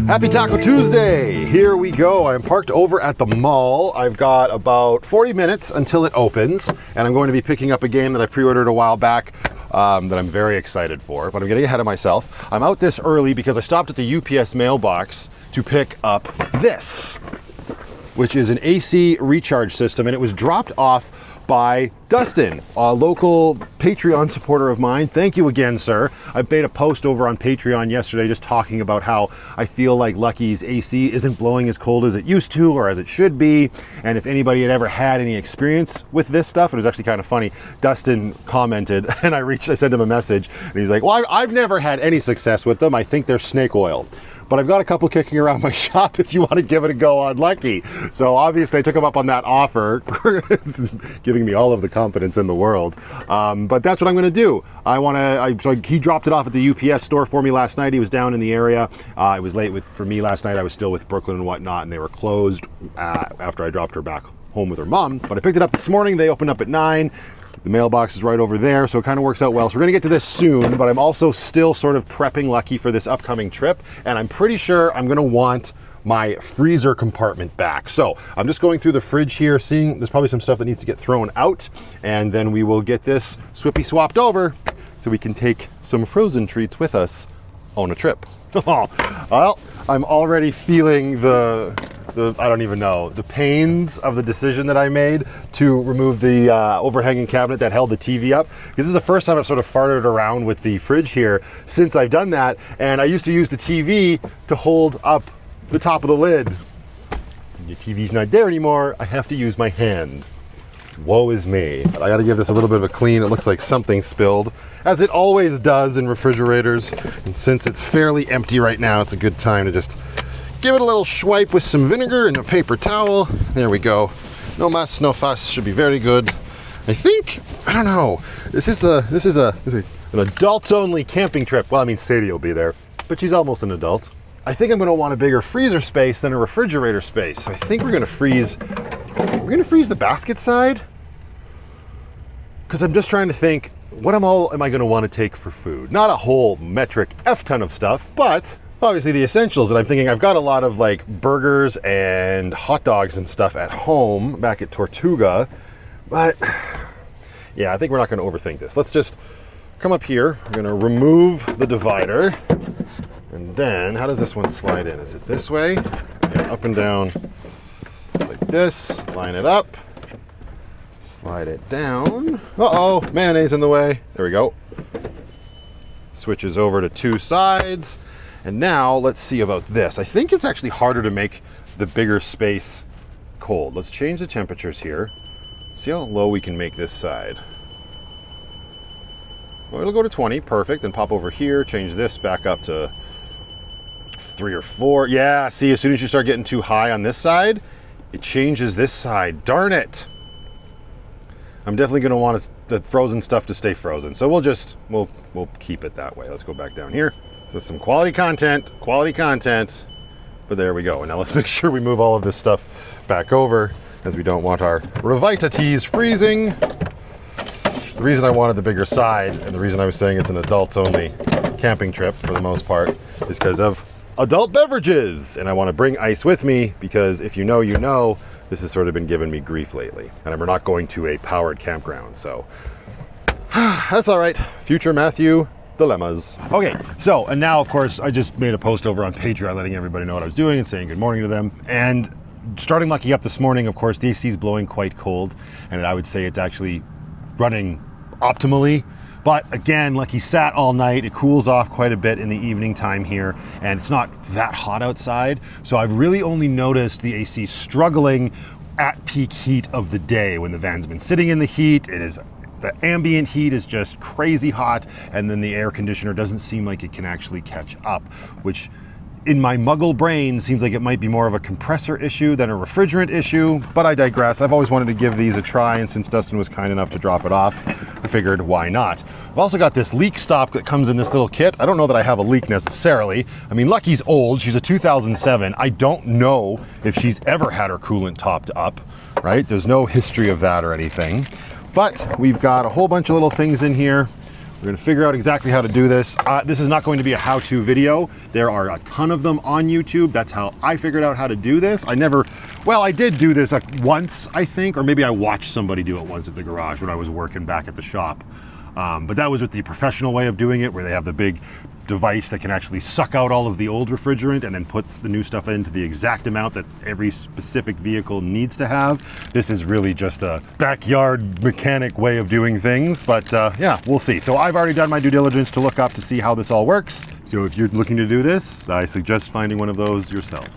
Happy Taco Tuesday! Here we go. I'm parked over at the mall. I've got about 40 minutes until it opens, and I'm going to be picking up a game that I pre-ordered a while back that I'm very excited for, but I'm getting ahead of myself. I'm out this early because I stopped at the UPS mailbox to pick up this, which is an AC recharge system, and it was dropped off by Dustin, a local Patreon supporter of mine. Thank you again, sir. I made a post over on Patreon yesterday just talking about how I feel like Lucky's AC isn't blowing as cold as it used to or as it should be, and if anybody had ever had any experience with this stuff. It was actually kind of funny. Dustin commented, and I sent him a message, and he's like, well, I've never had any success with them. I think they're snake oil. But I've got a couple kicking around my shop if you want to give it a go on Lucky. So obviously I took him up on that offer, giving me all of the confidence in the world. But that's what I'm going to do. So he dropped it off at the UPS store for me last night. He was down in the area. It was late for me last night. I was still with Brooklyn and whatnot, and they were closed after I dropped her back home with her mom. But I picked it up this morning. They opened up at 9. The mailbox is right over there, so it kind of works out well. So we're gonna get to this soon, but I'm also still sort of prepping Lucky for this upcoming trip, and I'm pretty sure I'm gonna want my freezer compartment back. So I'm just going through the fridge here, seeing there's probably some stuff that needs to get thrown out, and then we will get this swippy swapped over so we can take some frozen treats with us on a trip. Well, I'm already feeling I don't even know, the pains of the decision that I made to remove the overhanging cabinet that held the TV up. Because this is the first time I've sort of farted around with the fridge here since I've done that. And I used to use the TV to hold up the top of the lid. The TV's not there anymore. I have to use my hand. Woe is me. But I gotta give this a little bit of a clean. It looks like something spilled, as it always does in refrigerators. And since it's fairly empty right now, it's a good time to just give it a little swipe with some vinegar and a paper towel. There we go. No muss, no fuss. Should be very good. I think, I don't know. This is an adults-only camping trip. Well, I mean, Sadie will be there, but she's almost an adult. I think I'm going to want a bigger freezer space than a refrigerator space. So I think we're going to freeze the basket side. Because I'm just trying to think, what am I going to want to take for food? Not a whole metric F-ton of stuff, but obviously the essentials. And I'm thinking I've got a lot of like burgers and hot dogs and stuff at home back at Tortuga, but yeah, I think we're not going to overthink this. Let's just come up here. I'm going to remove the divider, and then how does this one slide in? Is it this way? Yeah, up and down like this. Line it up, slide it down. Uh-oh, mayonnaise in the way. There we go. Switches over to two sides. And now let's see about this. I think it's actually harder to make the bigger space cold. Let's change the temperatures here. See how low we can make this side. Well, it'll go to 20, perfect. Then pop over here, change this back up to 3 or 4. Yeah, see, as soon as you start getting too high on this side, it changes this side. Darn it. I'm definitely gonna want the frozen stuff to stay frozen. So we'll keep it that way. Let's go back down here. So some quality content, but there we go. And now let's make sure we move all of this stuff back over, as we don't want our Revita teas freezing. The reason I wanted the bigger side, and the reason I was saying it's an adults only camping trip for the most part, is because of adult beverages. And I want to bring ice with me, because if you know, you know, this has sort of been giving me grief lately. And we're not going to a powered campground, so that's all right. Future Matthew dilemmas. Okay, so, and now of course I just made a post over on Patreon letting everybody know what I was doing and saying good morning to them. And starting Lucky up this morning, of course, the AC is blowing quite cold, and I would say it's actually running optimally. But again, Lucky sat all night. It cools off quite a bit in the evening time here, and it's not that hot outside. So I've really only noticed the AC struggling at peak heat of the day when the van's been sitting in the heat. The ambient heat is just crazy hot, and then the air conditioner doesn't seem like it can actually catch up, which in my muggle brain seems like it might be more of a compressor issue than a refrigerant issue, but I digress. I've always wanted to give these a try, and since Dustin was kind enough to drop it off, I figured why not. I've also got this leak stop that comes in this little kit. I don't know that I have a leak necessarily. I mean, Lucky's old, she's a 2007. I don't know if she's ever had her coolant topped up, right? There's no history of that or anything. But we've got a whole bunch of little things in here. We're gonna figure out exactly how to do this. This is not going to be a how-to video. There are a ton of them on YouTube. That's how I figured out how to do this. I did do this once, I think, or maybe I watched somebody do it once at the garage when I was working back at the shop. But that was with the professional way of doing it, where they have the big device that can actually suck out all of the old refrigerant and then put the new stuff into the exact amount that every specific vehicle needs to have. This is really just a backyard mechanic way of doing things, but yeah, we'll see. So I've already done my due diligence to look up to see how this all works. So if you're looking to do this, I suggest finding one of those yourself.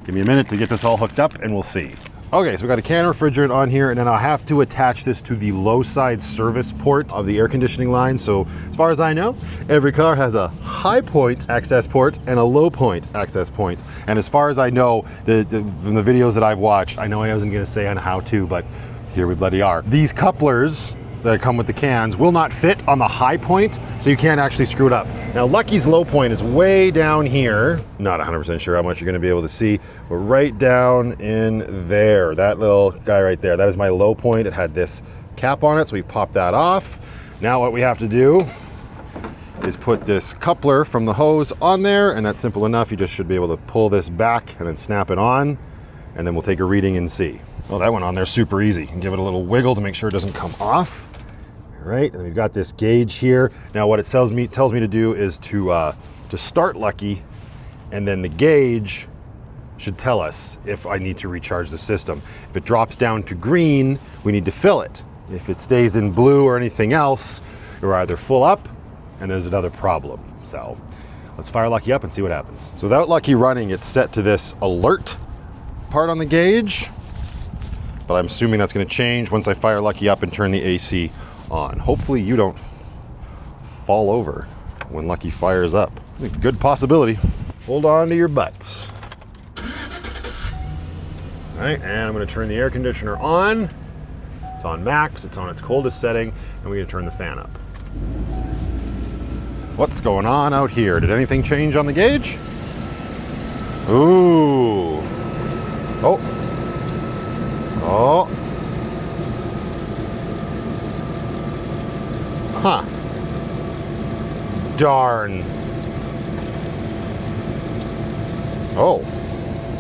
Give me a minute to get this all hooked up and we'll see. Okay, so we got a can of refrigerant on here, and then I'll have to attach this to the low side service port of the air conditioning line. So as far as I know, every car has a high point access port and a low point access point. And as far as I know, from the videos that I've watched, I know I wasn't gonna say on how to, but here we bloody are. These couplers that come with the cans will not fit on the high point, so you can't actually screw it up. Now Lucky's low point is way down here. Not 100% sure how much you're gonna be able to see, but right down in there, that little guy right there, that is my low point. It had this cap on it, so we've popped that off. Now what we have to do is put this coupler from the hose on there, and that's simple enough. You just should be able to pull this back and then snap it on, and then we'll take a reading and see. Well, that went on there super easy. You can give it a little wiggle to make sure it doesn't come off. Right, and we've got this gauge here. Now what it tells me to do is to start Lucky, and then the gauge should tell us if I need to recharge the system. If it drops down to green, we need to fill it. If it stays in blue or anything else, you're either full up and there's another problem. So let's fire Lucky up and see what happens. So without Lucky running, it's set to this alert part on the gauge, but I'm assuming that's going to change once I fire Lucky up and turn the AC on. Hopefully you don't fall over when Lucky fires up. I think good possibility. Hold on to your butts. All right, and I'm going to turn the air conditioner on. It's on max, it's on its coldest setting, and we're going to turn the fan up. What's going on out here? Did anything change on the gauge? Ooh. Oh. Oh. Huh. Darn. Oh.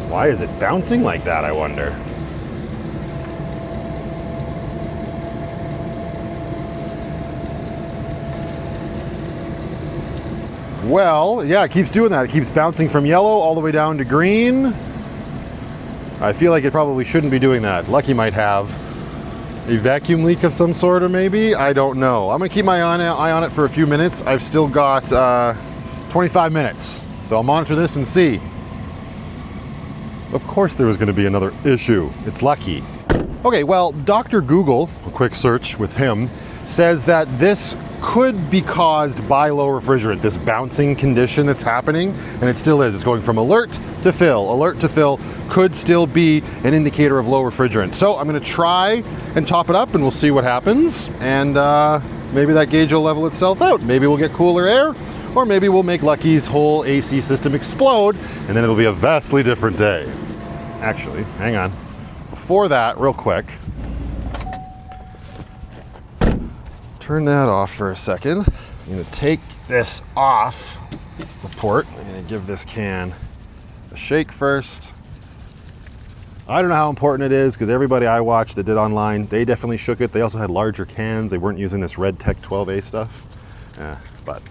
Why is it bouncing like that, I wonder? Well, yeah, it keeps doing that. It keeps bouncing from yellow all the way down to green. I feel like it probably shouldn't be doing that. Lucky might have a vacuum leak of some sort, or maybe, I don't know. I'm gonna keep my eye on it for a few minutes. I've still got 25 minutes, so I'll monitor this and see. Of course there was gonna be another issue. It's Lucky. Okay, well, Dr. Google, a quick search with him, says that this could be caused by low refrigerant, this bouncing condition that's happening, and it still is. It's going from alert to fill. Alert to fill could still be an indicator of low refrigerant. So I'm gonna try and top it up and we'll see what happens, and maybe that gauge will level itself out. Maybe we'll get cooler air, or maybe we'll make Lucky's whole AC system explode, and then it'll be a vastly different day. Actually, hang on. Before that, real quick, turn that off for a second. I'm gonna take this off the port. I'm gonna give this can a shake first. I don't know how important it is, because everybody I watched that did online, they definitely shook it. They also had larger cans. They weren't using this Red Tech 12A stuff, but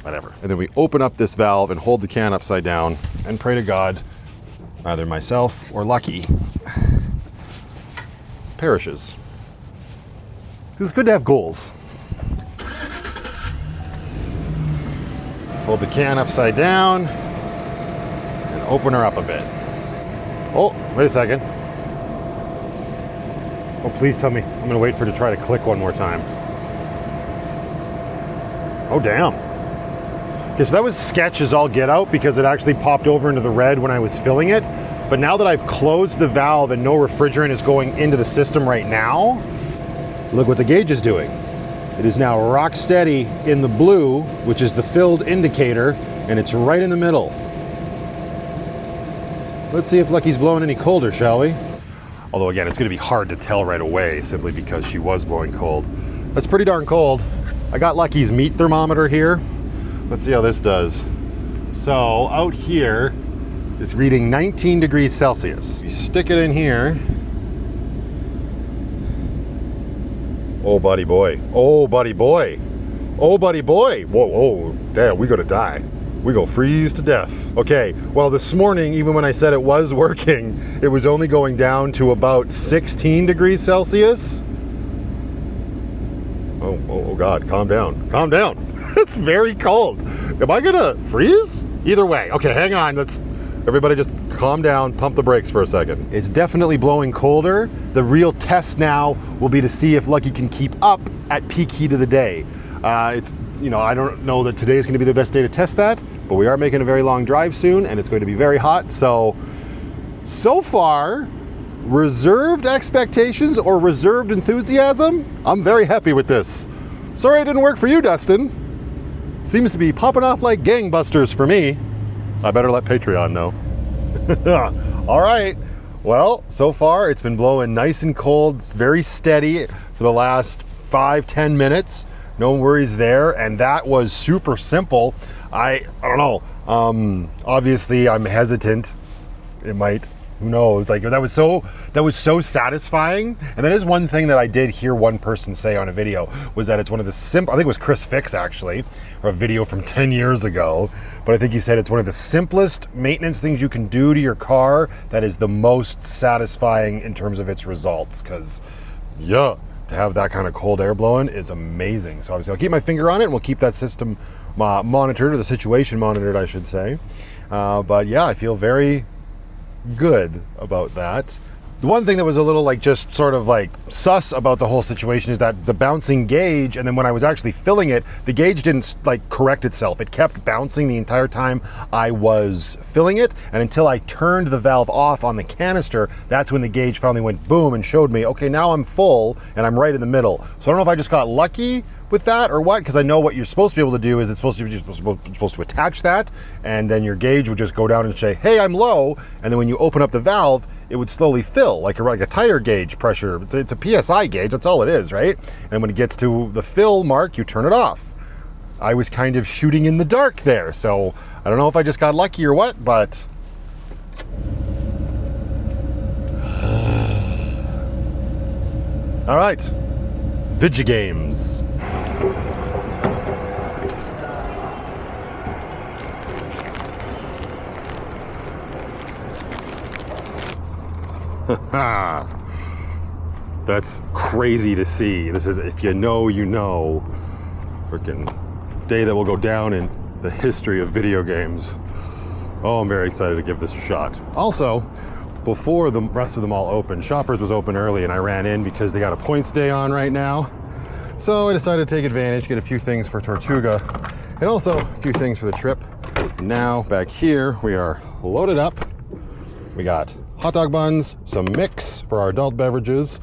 whatever. And then we open up this valve and hold the can upside down and pray to God, either myself or Lucky perishes. Because it's good to have goals. Hold the can upside down and open her up a bit. Oh, wait a second. Oh, please tell me. I'm gonna wait for it to try to click one more time. Oh, damn. Okay, so that was sketch as all get out, because it actually popped over into the red when I was filling it. But now that I've closed the valve and no refrigerant is going into the system right now, look what the gauge is doing. It is now rock steady in the blue, which is the filled indicator, and it's right in the middle. Let's see if Lucky's blowing any colder, shall we? Although again, it's gonna be hard to tell right away, simply because she was blowing cold. That's pretty darn cold. I got Lucky's meat thermometer here. Let's see how this does. So out here, it's reading 19 degrees Celsius. You stick it in here. Oh, buddy boy. Oh, buddy boy. Oh, buddy boy. Whoa, whoa, damn, we gonna die. We go freeze to death. Okay, well this morning, even when I said it was working, it was only going down to about 16 degrees Celsius. Oh God, calm down, calm down. It's very cold. Am I gonna freeze? Either way, okay, hang on, everybody just calm down, pump the brakes for a second. It's definitely blowing colder. The real test now will be to see if Lucky can keep up at peak heat of the day. I don't know that today is going to be the best day to test that, but we are making a very long drive soon and it's going to be very hot. So far, reserved expectations or reserved enthusiasm, I'm very happy with this. Sorry it didn't work for you, Dustin. Seems to be popping off like gangbusters for me. I better let Patreon know. All right. Well, so far it's been blowing nice and cold. It's very steady for the last 5-10 minutes. No worries there. And that was super simple. I don't know. Obviously I'm hesitant. It might, who knows? Like that was so satisfying. And that is one thing that I did hear one person say on a video, was that it's one of the simple, I think it was Chris Fix actually, or a video from 10 years ago. But I think he said it's one of the simplest maintenance things you can do to your car that is the most satisfying in terms of its results. Cause yeah, to have that kind of cold air blowing is amazing. So obviously I'll keep my finger on it and we'll keep that system monitored, or the situation monitored, I should say. But yeah, I feel very good about that. The one thing that was a little like just sort of like sus about the whole situation is that the bouncing gauge, and then when I was actually filling it, the gauge didn't like correct itself. It kept bouncing the entire time I was filling it, and until I turned the valve off on the canister, that's when the gauge finally went boom and showed me, okay, now I'm full and I'm right in the middle. So I don't know if I just got lucky with that or what, because I know what you're supposed to be able to do is you're supposed to attach that, and then your gauge would just go down and say, hey, I'm low, and then when you open up the valve, it would slowly fill like a tire gauge pressure. It's a PSI gauge, that's all it is, right? And when it gets to the fill mark, you turn it off. I was kind of shooting in the dark there, so I don't know if I just got lucky or what, but all right, Vidya Games. That's crazy to see. This is, if you know, you know. Freaking day that will go down in the history of video games. Oh, I'm very excited to give this a shot. Also, before the rest of them all opened, Shoppers was open early and I ran in because they got a points day on right now. So I decided to take advantage, get a few things for Tortuga, and also a few things for the trip. Now, back here, we are loaded up. We got hot dog buns, some mix for our adult beverages.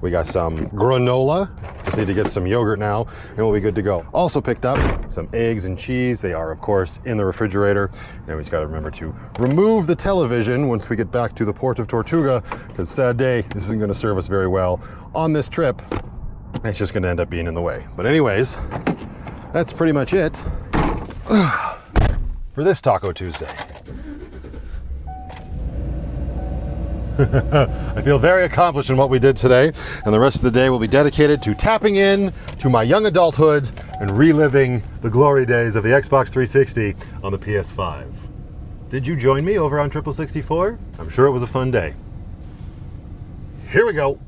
We got some granola. Just need to get some yogurt now and we'll be good to go. Also picked up some eggs and cheese. They are, of course, in the refrigerator. And we just got to remember to remove the television once we get back to the port of Tortuga, because sad day, this isn't going to serve us very well on this trip. It's just going to end up being in the way. But anyways, that's pretty much it for this Taco Tuesday. I feel very accomplished in what we did today, and the rest of the day will be dedicated to tapping in to my young adulthood and reliving the glory days of the Xbox 360 on the PS5. Did you join me over on Triple 64? I'm sure it was a fun day. Here we go.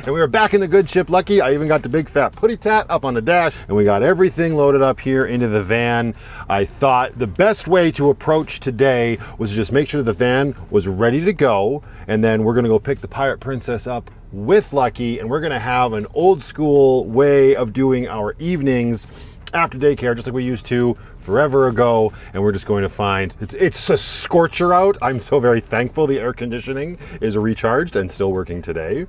And we were back in the good ship Lucky. I even got the big fat putty tat up on the dash, and we got everything loaded up here into the van. I thought the best way to approach today was to just make sure the van was ready to go, and then we're gonna go pick the Pirate Princess up with Lucky, and we're gonna have an old school way of doing our evenings after daycare, just like we used to forever ago, and we're just going to find, it's a scorcher out. I'm so very thankful the air conditioning is recharged and still working today.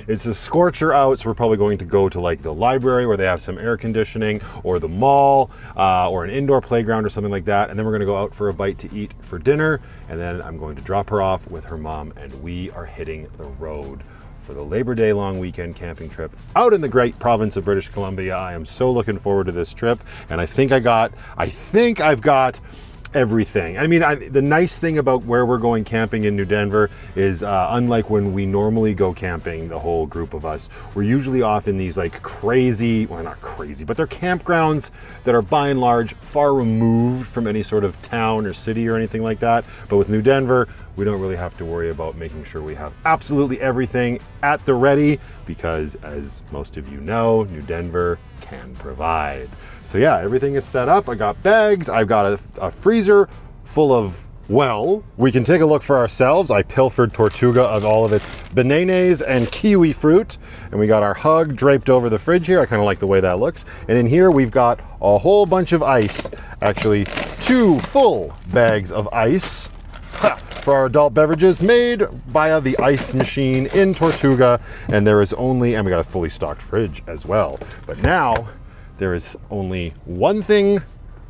It's a scorcher out, so we're probably going to go to like the library where they have some air conditioning, or the mall, or an indoor playground or something like that, and then we're gonna go out for a bite to eat for dinner, and then I'm going to drop her off with her mom, and we are hitting the road for the Labor Day long weekend camping trip out in the great province of British Columbia. I am so looking forward to this trip, and I think I've got everything. I mean, the nice thing about where we're going camping in New Denver is unlike when we normally go camping, the whole group of us, we're usually off in these like crazy, well, not crazy, but they're campgrounds that are by and large far removed from any sort of town or city or anything like that. But with New Denver, we don't really have to worry about making sure we have absolutely everything at the ready, because as most of you know, New Denver can provide. So yeah, everything is set up. I got bags, I've got a freezer full of, well, we can take a look for ourselves. I pilfered Tortuga of all of its bananas and kiwi fruit, and we got our hug draped over the fridge here. I kind of like the way that looks. And in here we've got a whole bunch of ice, actually 2 full bags of ice for our adult beverages made via the ice machine in Tortuga. And there is only, and we got a fully stocked fridge as well. But now there is only one thing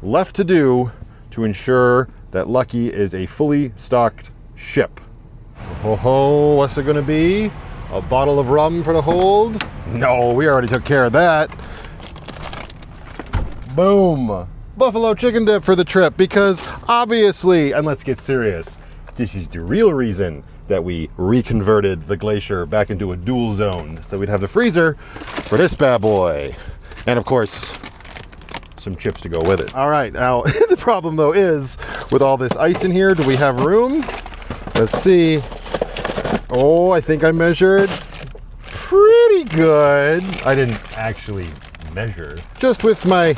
left to do to ensure that Lucky is a fully stocked ship. Oh ho, what's it gonna be? A bottle of rum for the hold? No, we already took care of that. Boom. Buffalo chicken dip for the trip, because obviously, and let's get serious, this is the real reason that we reconverted the glacier back into a dual zone, so we'd have the freezer for this bad boy. And of course, some chips to go with it. All right, now the problem though is, with all this ice in here, do we have room? Let's see. Oh, I think I measured pretty good. I didn't actually measure, just with my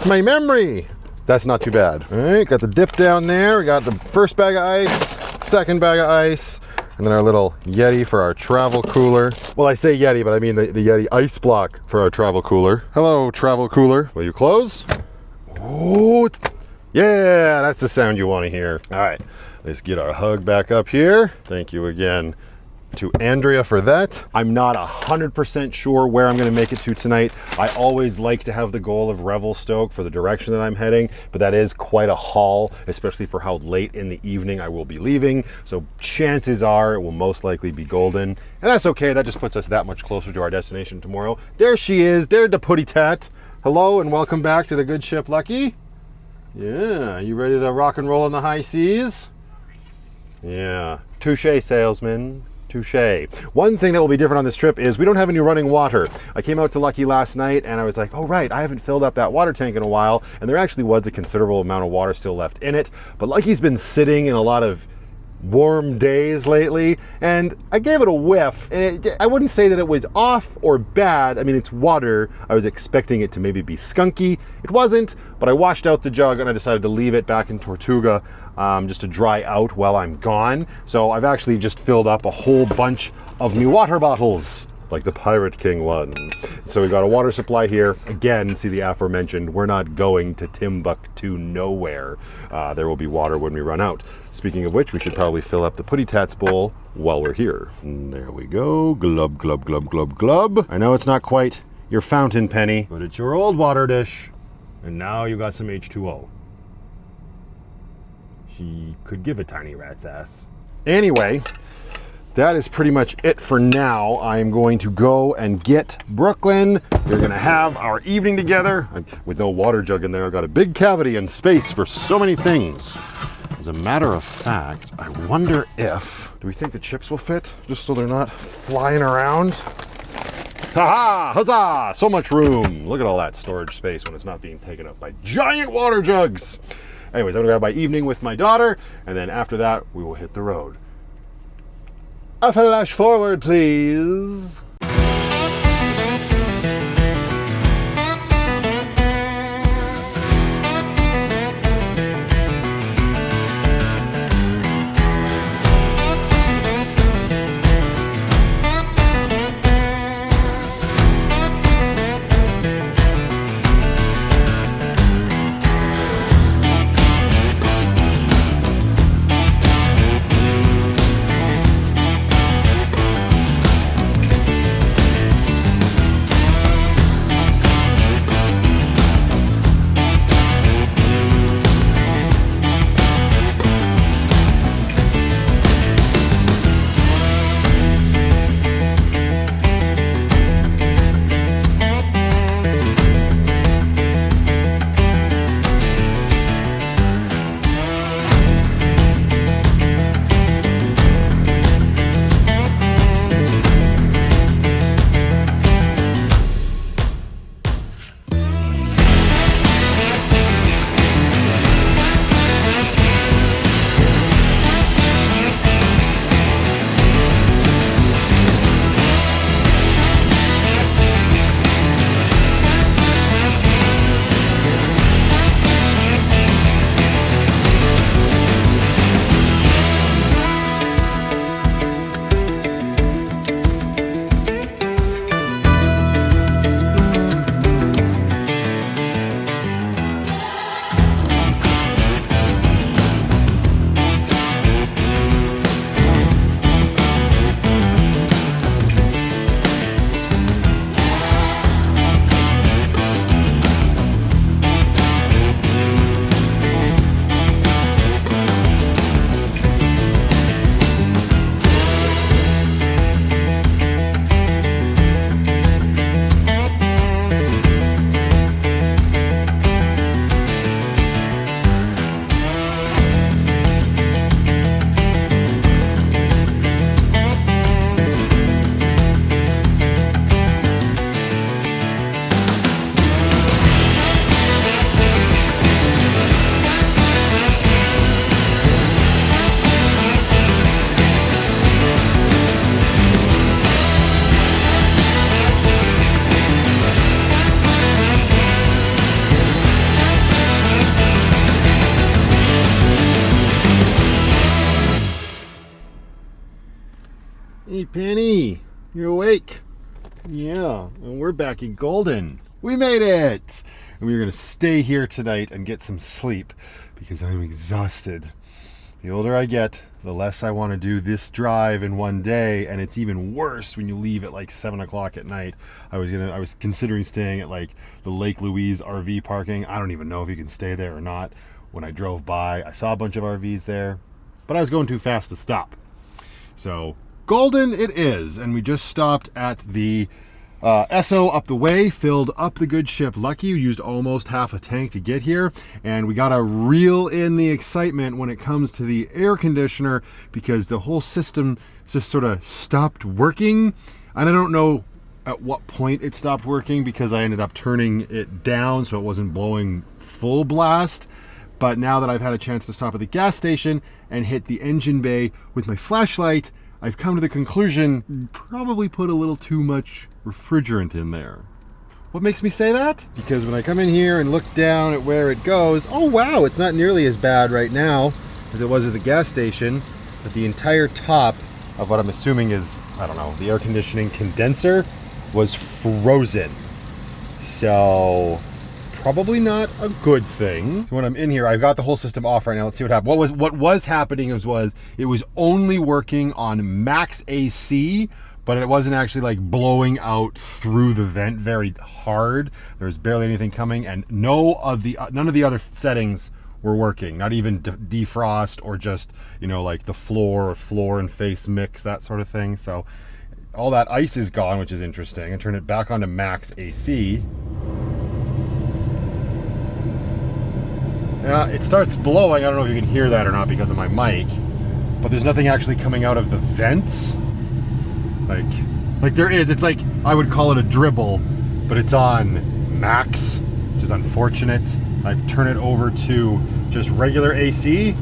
memory. That's not too bad. All right, got the dip down there. We got the first bag of ice, second bag of ice, and then our little Yeti for our travel cooler. Well, I say Yeti, but I mean the Yeti ice block for our travel cooler. Hello, travel cooler. Will you close? Oh, yeah, that's the sound you want to hear. All right, let's get our hug back up here. Thank you again to Andrea for that. I'm not 100% sure where I'm going to make it to tonight. I always like to have the goal of Revelstoke for the direction that I'm heading, but that is quite a haul, especially for how late in the evening I will be leaving. So chances are it will most likely be Golden, and that's okay. That just puts us that much closer to our destination tomorrow. There she is, there the putty tat. Hello and welcome back to the good ship Lucky. Yeah, you ready to rock and roll on the high seas? Yeah, touche salesman. Touche. One thing that will be different on this trip is we don't have any running water. I came out to Lucky last night and I was like, oh right, I haven't filled up that water tank in a while, and there actually was a considerable amount of water still left in it, but Lucky's been sitting in a lot of warm days lately, and I gave it a whiff, and I wouldn't say that it was off or bad. I mean, it's water. I was expecting it to maybe be skunky. It wasn't, but I washed out the jug and I decided to leave it back in Tortuga just to dry out while I'm gone. So I've actually just filled up a whole bunch of new water bottles, like the Pirate King one. So we've got a water supply here. Again, see the aforementioned, we're not going to Timbuktu nowhere. There will be water when we run out. Speaking of which, we should probably fill up the Putty Tats bowl while we're here. And there we go, glub, glub, glub, glub, glub. I know it's not quite your fountain penny, but it's your old water dish. And now you got some H2O. She could give a tiny rat's ass. Anyway, that is pretty much it for now. I'm going to go and get Brooklyn. We're gonna have our evening together. With no water jug in there, I've got a big cavity and space for so many things. As a matter of fact, I wonder if, do we think the chips will fit? Just so they're not flying around? Ha-ha! Huzzah! So much room. Look at all that storage space when it's not being taken up by giant water jugs. Anyways, I'm gonna have my evening with my daughter, and then after that, we will hit the road. A flash forward, please. Hey, Penny, you're awake. Yeah, and we're back in Golden. We made it! And we're gonna stay here tonight and get some sleep because I'm exhausted. The older I get, the less I want to do this drive in one day, and it's even worse when you leave at like 7 o'clock at night. I was considering staying at like the Lake Louise RV parking. I don't even know if you can stay there or not. When I drove by, I saw a bunch of RVs there, but I was going too fast to stop. So Golden it is, and we just stopped at the Esso up the way, filled up the good ship Lucky. We used almost half a tank to get here, and we gotta reel in the excitement when it comes to the air conditioner because the whole system just sort of stopped working, and I don't know at what point it stopped working because I ended up turning it down so it wasn't blowing full blast. But now that I've had a chance to stop at the gas station and hit the engine bay with my flashlight, I've come to the conclusion, probably put a little too much refrigerant in there. What makes me say that? Because when I come in here and look down at where it goes, oh wow, it's not nearly as bad right now as it was at the gas station, but the entire top of what I'm assuming is, I don't know, the air conditioning condenser was frozen. So probably not a good thing. So when I'm in here, I've got the whole system off right now. Let's see what happened. What was happening was it was only working on max AC, but it wasn't actually like blowing out through the vent very hard. There was barely anything coming, and none of the other settings were working. Not even defrost or just, you know, like the floor and face mix, that sort of thing. So all that ice is gone, which is interesting. I turn it back on to max AC. Yeah, it starts blowing. I don't know if you can hear that or not because of my mic, but there's nothing actually coming out of the vents. Like there is. It's like, I would call it a dribble, but it's on max, which is unfortunate. I turn it over to just regular AC.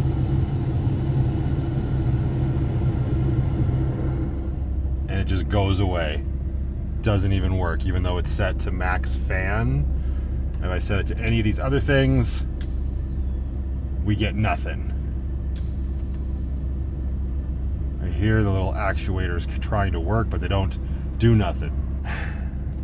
And it just goes away. Doesn't even work, even though it's set to max fan. If I set it to any of these other things, we get nothing. I hear the little actuators trying to work, but they don't do nothing.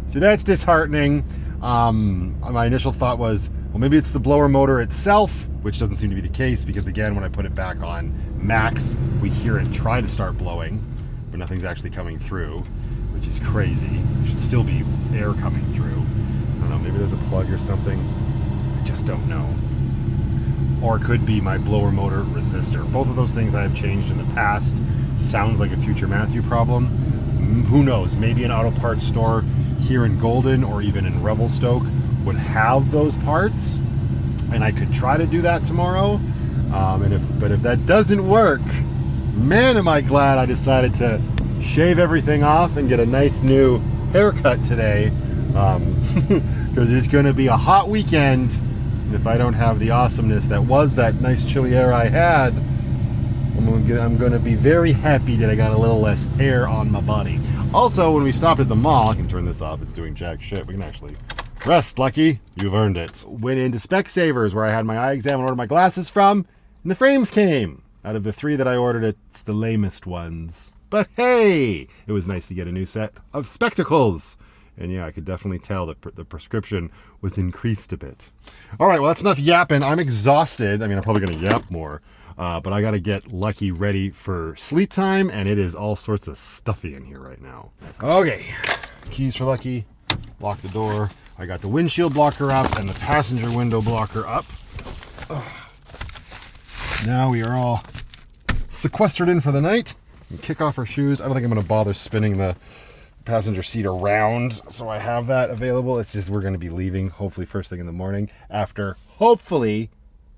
So that's disheartening. My initial thought was, well, maybe it's the blower motor itself, which doesn't seem to be the case because, again, when I put it back on max, we hear it try to start blowing, but nothing's actually coming through, which is crazy. There should still be air coming through. I don't know, maybe there's a plug or something. I just don't know. Or it could be my blower motor resistor. Both of those things I have changed in the past. Sounds like a future Matthew problem. Who knows? Maybe an auto parts store here in Golden or even in Revelstoke would have those parts, and I could try to do that tomorrow. But if that doesn't work, man, am I glad I decided to shave everything off and get a nice new haircut today, because it's going to be a hot weekend. And if I don't have the awesomeness that was that nice chilly air I had, I'm going to be very happy that I got a little less hair on my body. Also, when we stopped at the mall, I can turn this off, it's doing jack shit. We can actually rest, Lucky. You've earned it. Went into Specsavers, where I had my eye exam and ordered my glasses from, and the frames came. Out of the 3 that I ordered, it's the lamest ones. But hey, it was nice to get a new set of spectacles. And yeah, I could definitely tell that the prescription was increased a bit. All right, well, that's enough yapping. I'm exhausted. I mean, I'm probably going to yap more. But I got to get Lucky ready for sleep time, and it is all sorts of stuffy in here right now. Okay, keys for Lucky. Lock the door. I got the windshield blocker up and the passenger window blocker up. Now we are all sequestered in for the night. And kick off our shoes. I don't think I'm going to bother spinning the passenger seat around, so I have that available. It's just we're going to be leaving hopefully first thing in the morning after hopefully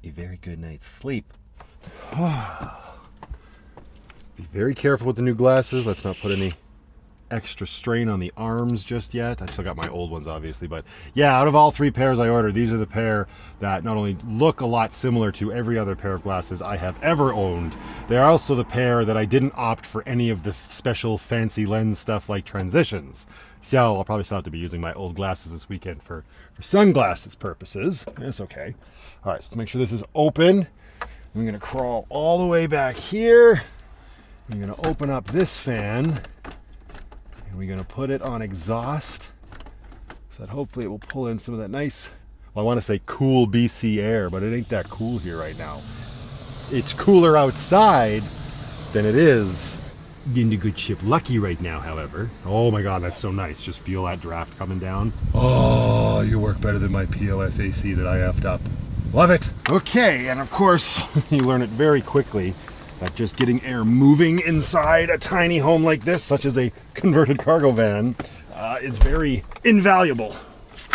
a very good night's sleep. Be very careful with the new glasses. Let's not put any extra strain on the arms just yet. I still got my old ones, obviously, but yeah, out of all 3 pairs I ordered, these are the pair that not only look a lot similar to every other pair of glasses I have ever owned, they're also the pair that I didn't opt for any of the special fancy lens stuff like transitions. So I'll probably still have to be using my old glasses this weekend for sunglasses purposes. That's okay. All right, so to make sure this is open, I'm going to crawl all the way back here We're gonna open up this fan and we're gonna put it on exhaust so that hopefully it will pull in some of that nice, well, I want to say cool BC air, but it ain't that cool here right now. It's cooler outside than it is in the good ship Lucky right now, however. Oh my god, that's so nice. Just feel that draft coming down. Oh, you work better than my POS AC that I effed up. Love it. Okay, and of course, you learn it very quickly that just getting air moving inside a tiny home like this, such as a converted cargo van, is very invaluable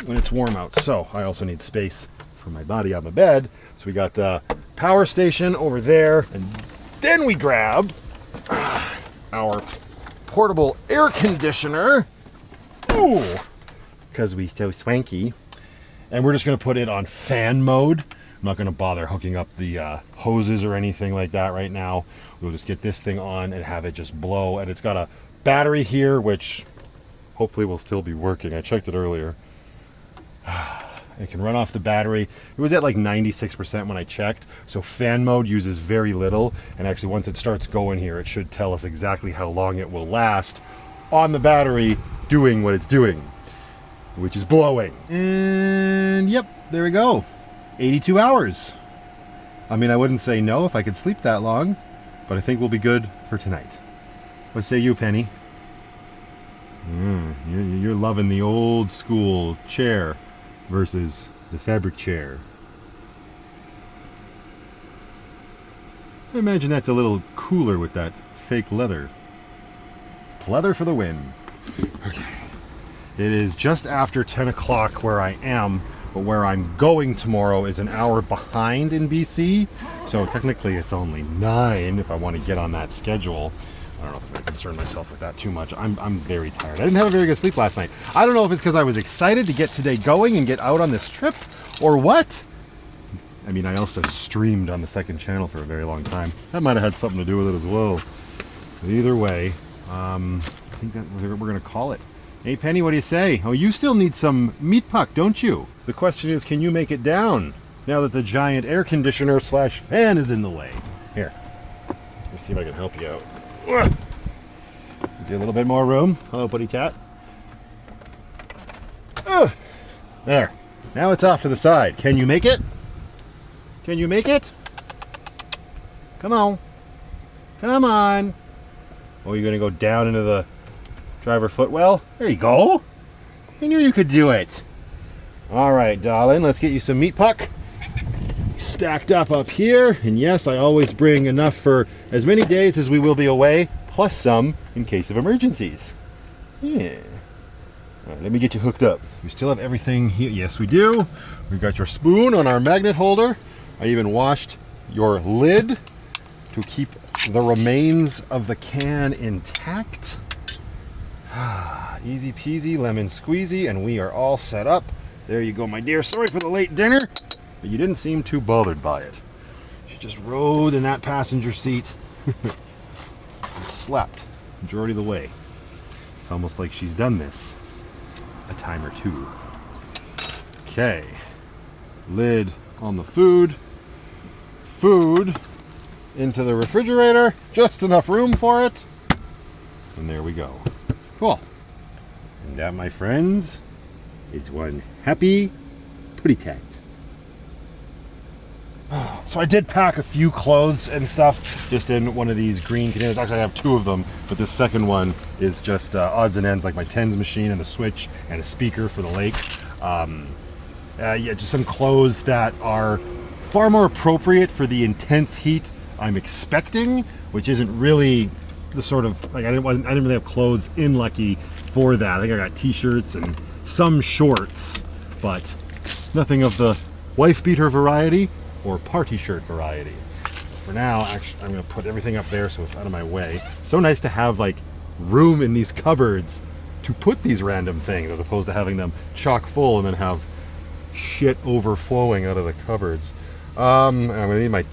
when it's warm out. So I also need space for my body on the bed. So we got the power station over there, and then we grab our portable air conditioner. Ooh, because we so swanky. And we're just gonna put it on fan mode. I'm not gonna bother hooking up the hoses or anything like that right now. We'll just get this thing on and have it just blow. And it's got a battery here, which hopefully will still be working. I checked it earlier. It can run off the battery. It was at like 96% when I checked. So fan mode uses very little. And actually once it starts going here, it should tell us exactly how long it will last on the battery doing what it's doing, which is blowing. And yep, there we go. 82 hours. I mean, I wouldn't say no if I could sleep that long, but I think we'll be good for tonight. What say you, Penny? You're loving the old school chair versus the fabric chair. I imagine that's a little cooler with that fake leather. Pleather for the win. Okay. It is just after 10 o'clock where I am, but where I'm going tomorrow is an hour behind in BC. So technically it's only 9 if I want to get on that schedule. I don't know if I'm going to concern myself with that too much. I'm very tired. I didn't have a very good sleep last night. I don't know if it's because I was excited to get today going and get out on this trip or what. I mean, I also streamed on the second channel for a very long time. That might have had something to do with it as well. But either way, I think that we're going to call it. Hey Penny, what do you say? Oh, you still need some meat puck, don't you? The question is, can you make it down now that the giant air conditioner slash fan is in the way? Here, let's see if I can help you out. Give you a little bit more room. Hello, Putty Tat. There. Now it's off to the side. Can you make it? Can you make it? Come on. Come on. Oh, you're going to go down into the driver footwell? There you go. I knew you could do it. All right, darling. Let's get you some meat puck. Stacked up here, and yes, I always bring enough for as many days as we will be away, plus some in case of emergencies. Yeah. All right, let me get you hooked up. We still have everything here. Yes, we do. We've got your spoon on our magnet holder. I even washed your lid to keep the remains of the can intact. Easy peasy, lemon squeezy, and we are all set up. There you go, my dear. Sorry for the late dinner. But you didn't seem too bothered by it. She just rode in that passenger seat and slept majority of the way. It's almost like she's done this a time or two. Okay. Lid on the food. Food into the refrigerator. Just enough room for it. And there we go. Cool. And that, my friends, is one happy Putty Tat. So I did pack a few clothes and stuff just in one of these green containers. Actually, I have 2 of them, but this second one is just odds and ends, like my tens machine and a switch and a speaker for the lake. Yeah, just some clothes that are far more appropriate for the intense heat I'm expecting, which isn't really the sort of, like, I didn't really have clothes in Lucky for that. I think I got t-shirts and some shorts, but nothing of the wife beater variety or party shirt variety. For now, actually, I'm going to put everything up there so it's out of my way. So nice to have like room in these cupboards to put these random things as opposed to having them chock full and then have shit overflowing out of the cupboards. I'm going to need my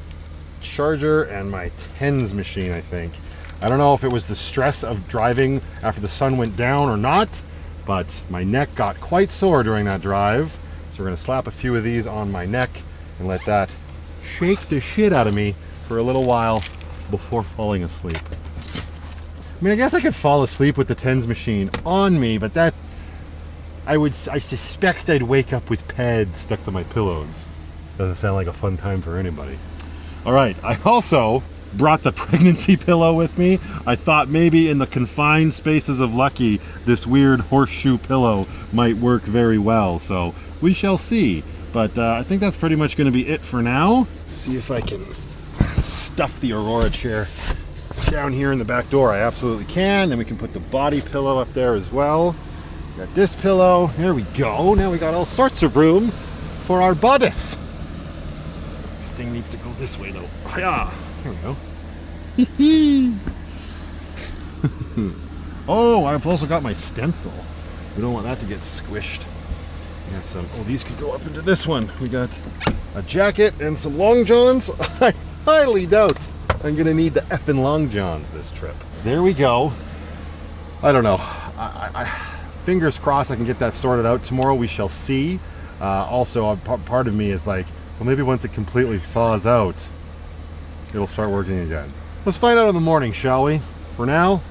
charger and my tens machine, I think. I don't know if it was the stress of driving after the sun went down or not, but my neck got quite sore during that drive. So we're going to slap a few of these on my neck and let that shake the shit out of me for a little while before falling asleep. I mean, I guess I could fall asleep with the tens machine on me, but that I suspect I'd wake up with pads stuck to my pillows. Doesn't sound like a fun time for anybody. All right, I also brought the pregnancy pillow with me. I thought maybe in the confined spaces of Lucky, this weird horseshoe pillow might work very well. So we shall see. But I think that's pretty much going to be it for now. See if I can stuff the Aurora chair down here in the back door. I absolutely can. Then we can put the body pillow up there as well. Got this pillow. There we go. Now we got all sorts of room for our bodice. This thing needs to go this way though. Yeah. There we go. Oh, I've also got my stencil. We don't want that to get squished. We got some. Oh, these could go up into this one. We got a jacket and some long johns. I highly doubt I'm gonna need the effing long johns this trip. There we go. I don't know. Fingers crossed I can get that sorted out tomorrow. We shall see. Also, part of me is like, well, maybe once it completely thaws out, it'll start working again. Let's find out in the morning, shall we? For now,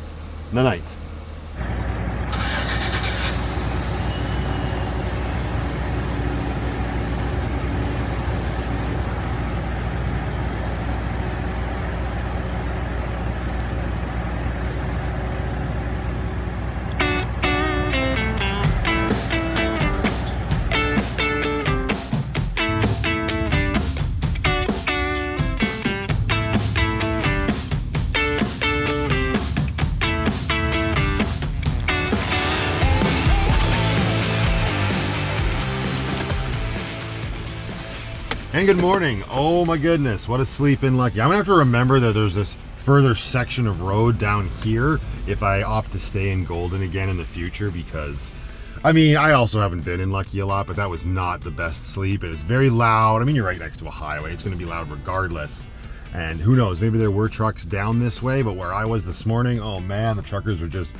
night. And good morning. Oh my goodness, what a sleep in Lucky. I'm gonna have to remember that there's this further section of road down here if I opt to stay in Golden again in the future, because I mean, I also haven't been in Lucky a lot, but that was not the best sleep. It was very loud. I mean, you're right next to a highway. It's gonna be loud regardless. And who knows, maybe there were trucks down this way, but where I was this morning, oh man, the truckers were just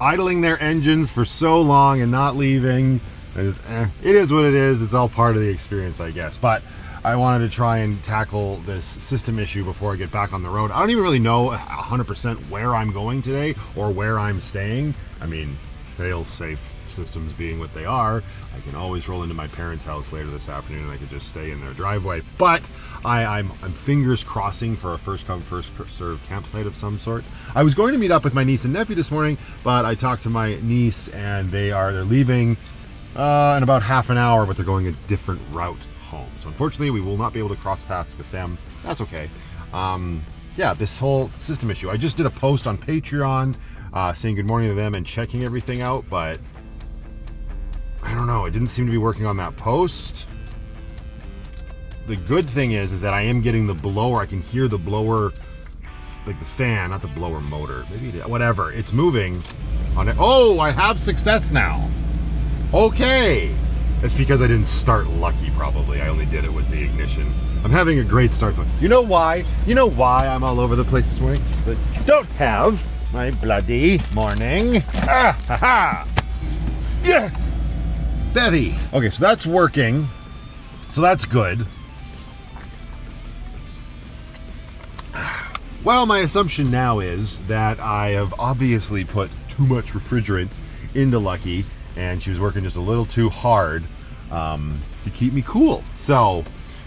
idling their engines for so long and not leaving. It is what it is. It's all part of the experience, I guess. But I wanted to try and tackle this system issue before I get back on the road. I don't even really know 100% where I'm going today or where I'm staying. I mean, fail-safe systems being what they are, I can always roll into my parents' house later this afternoon and I could just stay in their driveway. But I'm fingers crossing for a first-come, first-served campsite of some sort. I was going to meet up with my niece and nephew this morning, but I talked to my niece and they're leaving in about half an hour, but they're going a different route home. So unfortunately, we will not be able to cross paths with them. That's okay. Yeah, this whole system issue. I just did a post on Patreon saying good morning to them and checking everything out, but I don't know. It didn't seem to be working on that post. The good thing is that I am getting the blower. I can hear the blower, like the fan, not the blower motor. Maybe whatever. It's moving on it. Oh, I have success now. Okay. It's because I didn't start Lucky, probably. I only did it with the ignition. I'm having a great start. You know why? You know why I'm all over the place this morning? I don't have my bloody morning. Ah, ha, ha. Yeah. Bevy. Okay, so that's working. So that's good. Well, my assumption now is that I have obviously put too much refrigerant into Lucky, and she was working just a little too hard to keep me cool. So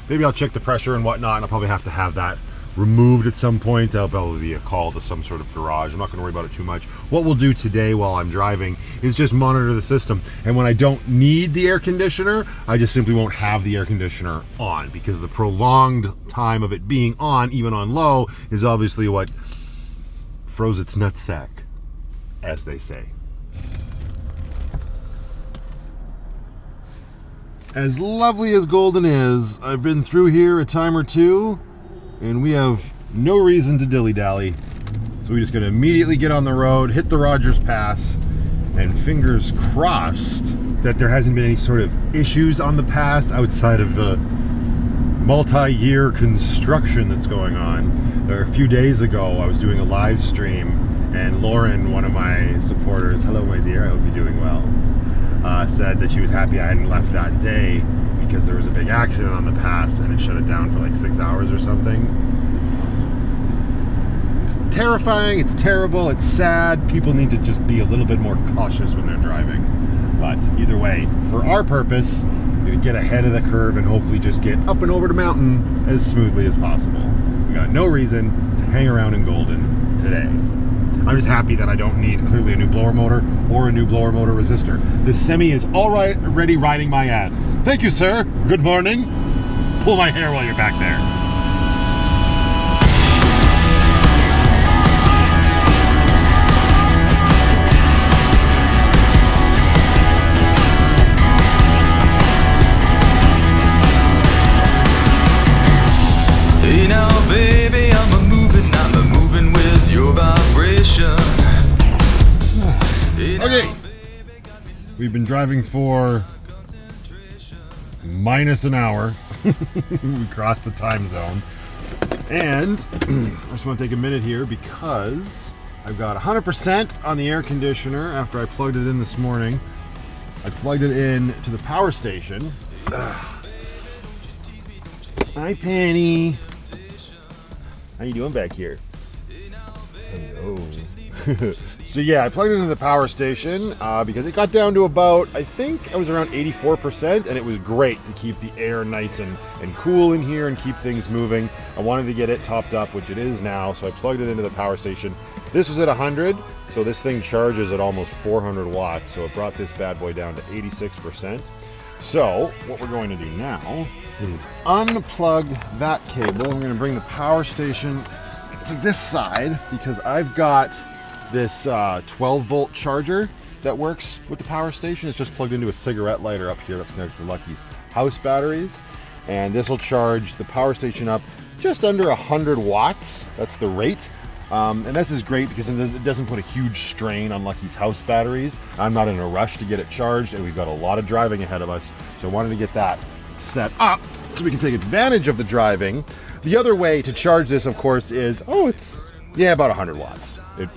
maybe I'll check the pressure and whatnot, and I'll probably have to have that removed at some point. That'll probably be a call to some sort of garage. I'm not going to worry about it too much. What we'll do today while I'm driving is just monitor the system, and when I don't need the air conditioner, I just simply won't have the air conditioner on, because the prolonged time of it being on, even on low, is obviously what froze its nutsack, as they say. As lovely as Golden is, I've been through here a time or two, and we have no reason to dilly-dally. So we're just gonna immediately get on the road, hit the Rogers Pass, and fingers crossed that there hasn't been any sort of issues on the pass outside of the multi-year construction that's going on. There, a few days ago, I was doing a live stream, and Lauren, one of my supporters, hello my dear, I hope you're doing well, said that she was happy I hadn't left that day because there was a big accident on the pass and it shut it down for like 6 hours or something. It's terrifying, it's terrible, it's sad. People need to just be a little bit more cautious when they're driving. But either way, for our purpose, we would get ahead of the curve and hopefully just get up and over the mountain as smoothly as possible. We got no reason to hang around in Golden today. I'm just happy that I don't need clearly a new blower motor or a new blower motor resistor. This Semi is already riding my ass. Thank you, sir. Good morning. Pull my hair while you're back there. Hey now, baby, I'm a moving with your vibration. Okay, we've been driving for minus an hour. We crossed the time zone. And I just want to take a minute here because I've got 100% on the air conditioner after I plugged it in this morning. I plugged it in to the power station. Hi, Penny. How you doing back here? Hello. So yeah, I plugged it into the power station because it got down to about, I think I was around 84%, and it was great to keep the air nice and cool in here and keep things moving. I wanted to get it topped up, which it is now, so I plugged it into the power station. This was at 100, so this thing charges at almost 400 watts, so it brought this bad boy down to 86%. So what we're going to do now is unplug that cable. I'm going to bring the power station to this side because I've got this 12-volt charger that works with the power station. It's just plugged into a cigarette lighter up here that's connected to Lucky's house batteries, and this will charge the power station up just under 100 watts. That's the rate. And this is great because it doesn't put a huge strain on Lucky's house batteries. I'm not in a rush to get it charged, and we've got a lot of driving ahead of us, so I wanted to get that set up so we can take advantage of the driving. The other way to charge this, of course, is, it's about 100 watts. It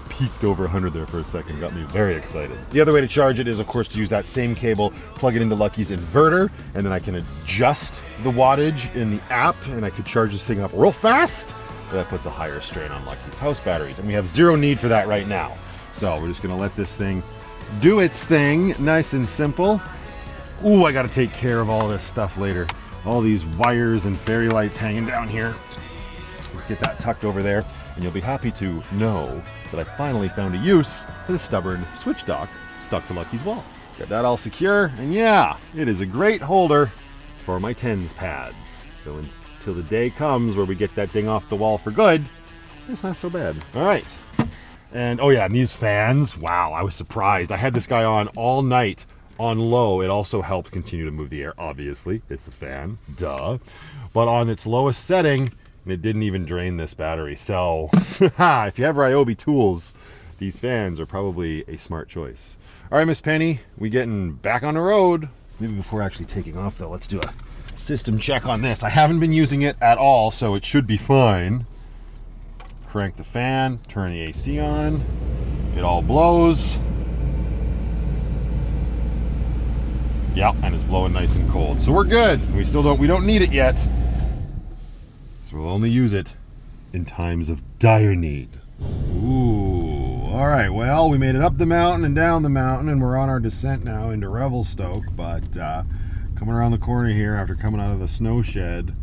peaked over 100 there for a second, got me very excited. The other way to charge it is, of course, to use that same cable, plug it into Lucky's inverter, and then I can adjust the wattage in the app, and I could charge this thing up real fast. That puts a higher strain on Lucky's house batteries, and we have zero need for that right now. So we're just gonna let this thing do its thing, nice and simple. Ooh, I gotta take care of all this stuff later. All these wires and fairy lights hanging down here. Let's get that tucked over there, and you'll be happy to know that I finally found a use for the stubborn switch dock stuck to Lucky's wall. Got that all secure, and yeah, it is a great holder for my tens pads. So until the day comes where we get that thing off the wall for good, it's not so bad. All right. And oh yeah, and these fans, wow, I was surprised. I had this guy on all night on low. It also helped continue to move the air, obviously. It's a fan, duh. But on its lowest setting, and it didn't even drain this battery. So if you have Ryobi tools, these fans are probably a smart choice. All right, Miss Penny, we getting back on the road. Maybe before actually taking off though, let's do a system check on this. I haven't been using it at all, so it should be fine. Crank the fan, turn the AC on. It all blows. Yeah, and it's blowing nice and cold. So we're good. We don't need it yet. So we'll only use it in times of dire need. Ooh, all right. Well, we made it up the mountain and down the mountain, and we're on our descent now into Revelstoke, but coming around the corner here after coming out of the snow shed,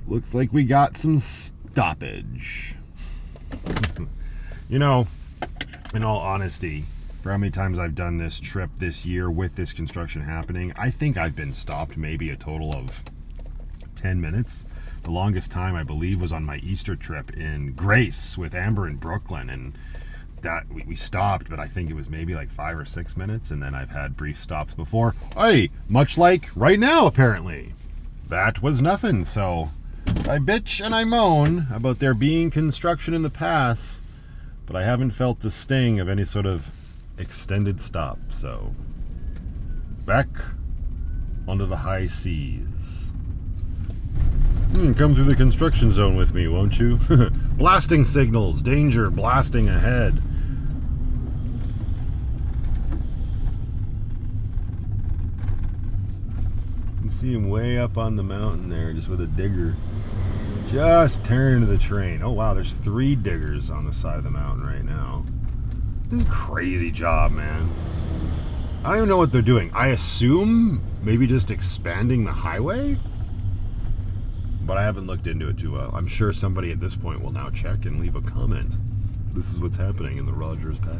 looks like we got some stoppage. You know, in all honesty, for how many times I've done this trip this year with this construction happening, I think I've been stopped maybe a total of 10 minutes. The longest time, I believe, was on my Easter trip in Grace with Amber in Brooklyn, and that we stopped, but I think it was maybe like 5 or 6 minutes, and then I've had brief stops before. Hey, much like right now, apparently. That was nothing, so I bitch and I moan about there being construction in the pass, but I haven't felt the sting of any sort of extended stop, so back onto the high seas. Come through the construction zone with me, won't you? Blasting signals, danger, blasting ahead. You can see him way up on the mountain there, just with a digger. Just turn to the train. Oh wow, there's 3 diggers on the side of the mountain right now. This is a crazy job, man. I don't even know what they're doing. I assume maybe just expanding the highway? But I haven't looked into it too well. I'm sure somebody at this point will now check and leave a comment. This is what's happening in the Rogers Pass.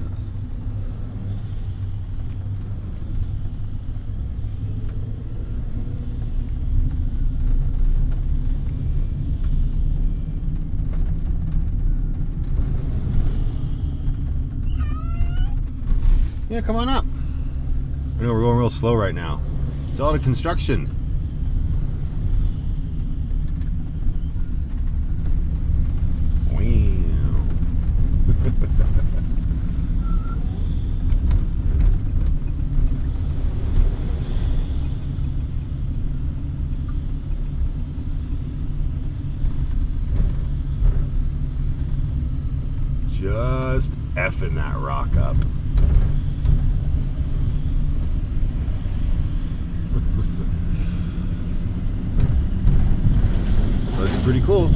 Yeah, come on up. I know we're going real slow right now. It's all the construction. Just effing that rock up. Looks pretty cool.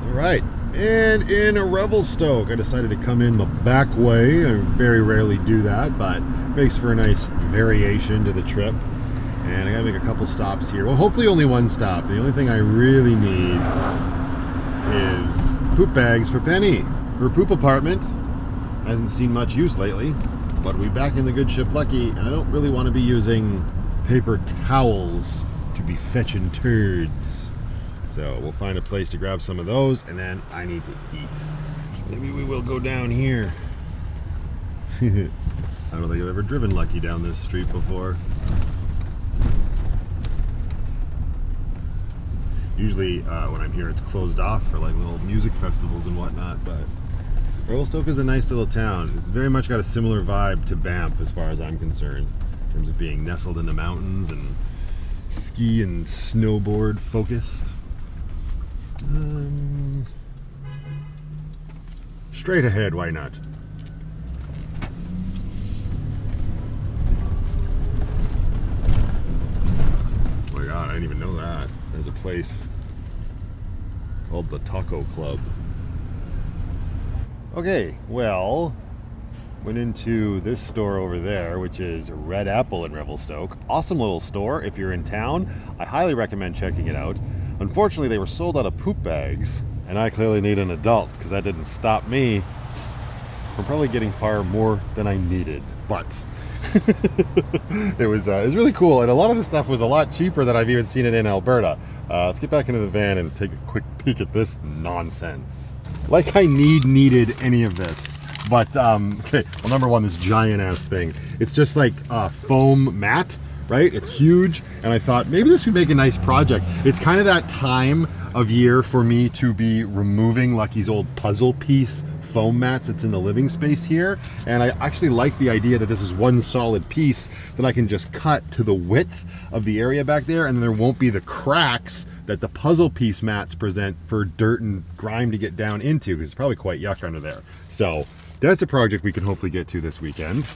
All right, and in a Revelstoke, I decided to come in the back way. I very rarely do that, but makes for a nice variation to the trip. And I gotta make a couple stops here. Well, hopefully only one stop. The only thing I really need is poop bags for Penny. Her poop apartment hasn't seen much use lately, but we're back in the good ship Lucky, and I don't really want to be using paper towels to be fetching turds. So we'll find a place to grab some of those, and then I need to eat. So maybe we will go down here. I don't think I've ever driven Lucky down this street before. Usually when I'm here it's closed off for like little music festivals and whatnot, but Revelstoke is a nice little town. It's very much got a similar vibe to Banff as far as I'm concerned, in terms of being nestled in the mountains and ski and snowboard focused. Straight ahead, why not? Oh my god, I didn't even know that. There's a place called the Taco Club. Okay, well, went into this store over there, which is Red Apple in Revelstoke. Awesome little store. If you're in town, I highly recommend checking it out. Unfortunately, they were sold out of poop bags, and I clearly need an adult because that didn't stop me from probably getting far more than I needed. But it was really cool, and a lot of the stuff was a lot cheaper than I've even seen it in Alberta. Let's get back into the van and take a quick peek at this nonsense. Like I needed any of this. But, okay, well, number one, this giant ass thing. It's just like a foam mat, right? It's huge, and I thought maybe this would make a nice project. It's kind of that time of year for me to be removing Lucky's old puzzle piece foam mats that's in the living space here, and I actually like the idea that this is one solid piece that I can just cut to the width of the area back there, and there won't be the cracks that the puzzle piece mats present for dirt and grime to get down into, because it's probably quite yuck under there. So that's a project we can hopefully get to this weekend.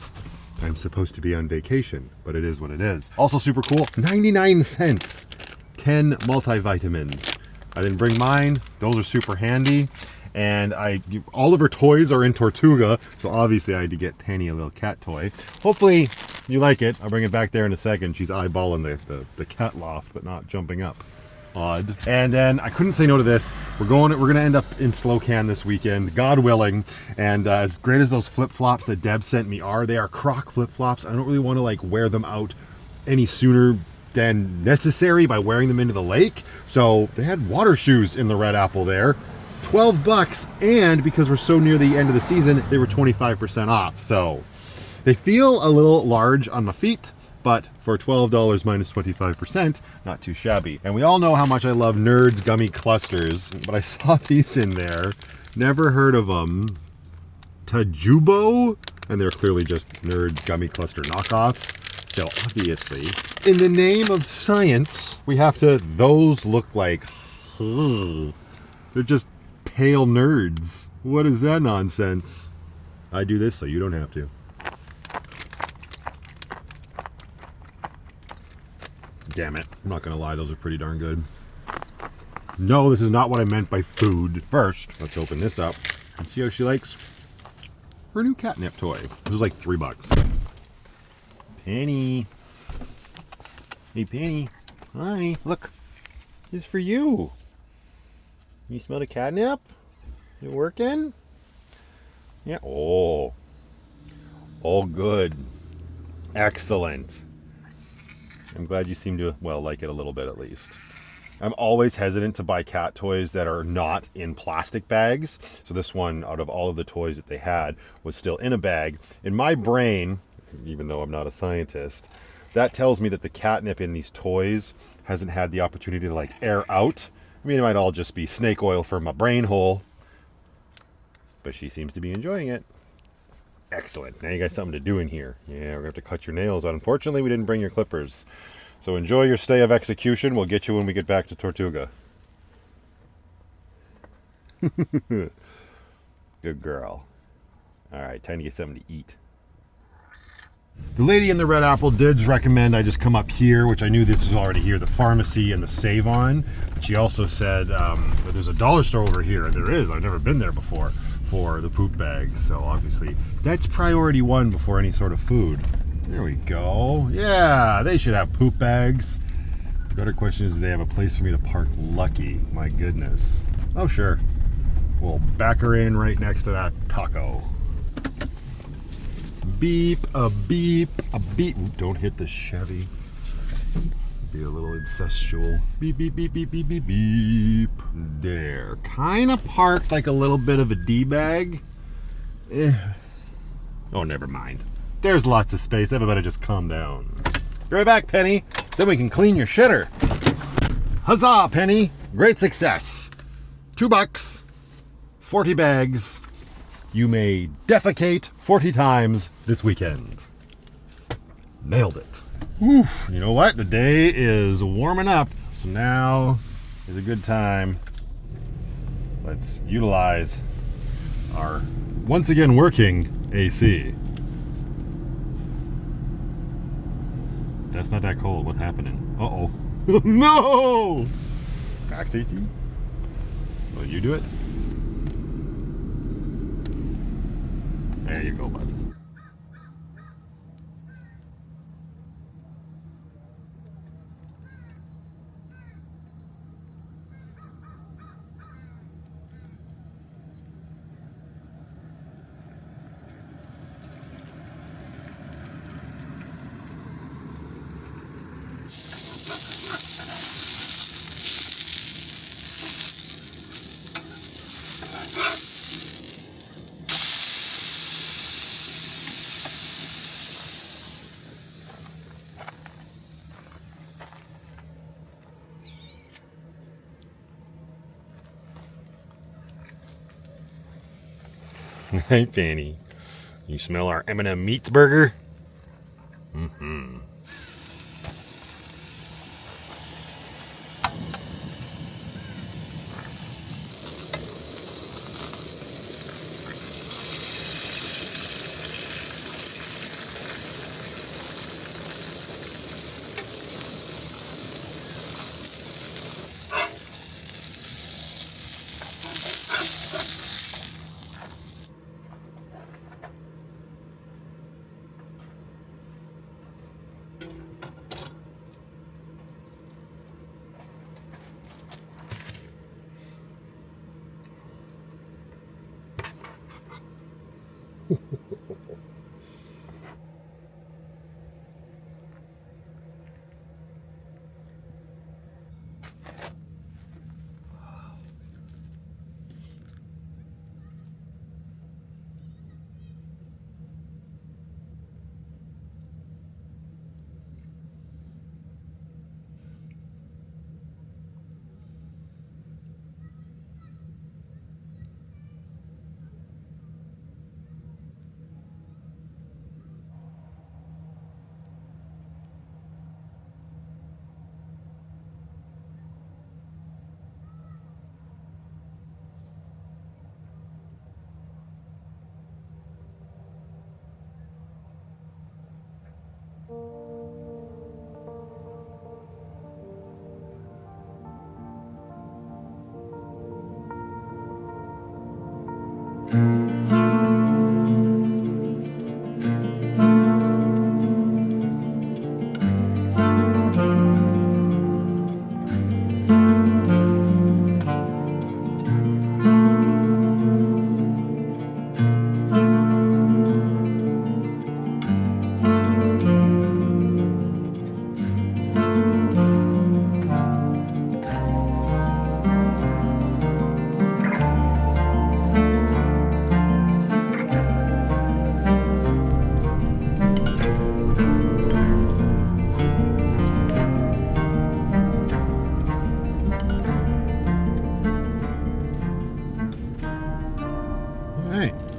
I'm supposed to be on vacation, but it is what it is. Also super cool, 99 cents, 10 multivitamins. I didn't bring mine, those are super handy. And all of her toys are in Tortuga, so obviously I had to get Penny a little cat toy. Hopefully you like it. I'll bring it back there in a second. She's eyeballing the cat loft, but not jumping up. Odd. And then I couldn't say no to this. We're gonna end up in Slocan this weekend, God willing. And as great as those flip-flops that Deb sent me are, they are Croc flip-flops. I don't really want to like wear them out any sooner than necessary by wearing them into the lake. So they had water shoes in the Red Apple there. 12 bucks, and because we're so near the end of the season, they were 25% off. So they feel a little large on the feet, but for $12 minus 25%, not too shabby. And we all know how much I love Nerds gummy clusters, but I saw these in there, never heard of them. Tajubo, and they're clearly just Nerd gummy cluster knockoffs. So obviously, in the name of science, we have to, those look like, they're just pale nerds. What is that nonsense? I do this so you don't have to. Damn it. I'm not going to lie, those are pretty darn good. No, this is not what I meant by food. First, let's open this up and see how she likes her new catnip toy. This was like $3. Penny. Hey, Penny. Hi. Look. This is for you. You smell the catnip? It working? Yeah. Oh. Oh, good. Excellent. I'm glad you seem to, well, like it a little bit at least. I'm always hesitant to buy cat toys that are not in plastic bags. So this one, out of all of the toys that they had, was still in a bag. In my brain, even though I'm not a scientist, that tells me that the catnip in these toys hasn't had the opportunity to like air out. I mean, it might all just be snake oil from my brain hole, but she seems to be enjoying it. Excellent. Now you got something to do in here. Yeah, we're gonna have to cut your nails, but unfortunately we didn't bring your clippers. So enjoy your stay of execution. We'll get you when we get back to Tortuga. Good girl. All right, time to get something to eat. The lady in the red apple did recommend I just come up here, which I knew this was already here, the pharmacy and the Save-On. But she also said that there's a dollar store over here, and there is. I've never been there before for the poop bags. So obviously that's priority one before any sort of food. There we go. Yeah, they should have poop bags. The better question is, do they have a place for me to park Lucky? My goodness. Oh, sure. We'll back her in right next to that taco. Beep, a beep, a beep. Ooh, don't hit the Chevy. Be a little incestual. Beep, beep, beep, beep, beep, beep, beep. There. Kind of parked like a little bit of a D-bag. Oh, never mind. There's lots of space. Everybody just calm down. Be right back, Penny. Then we can clean your shitter. Huzzah, Penny. Great success. $2, 40 bags. You may defecate 40 times this weekend. Nailed it. Whew. You know what? The day is warming up, so now is a good time. Let's utilize our once again working AC. That's not that cold. What's happening? Uh-oh. No! Back, AC. Will you do it? There you go, buddy. Hey, Penny. You smell our M&M Meats burger? Mm-hmm.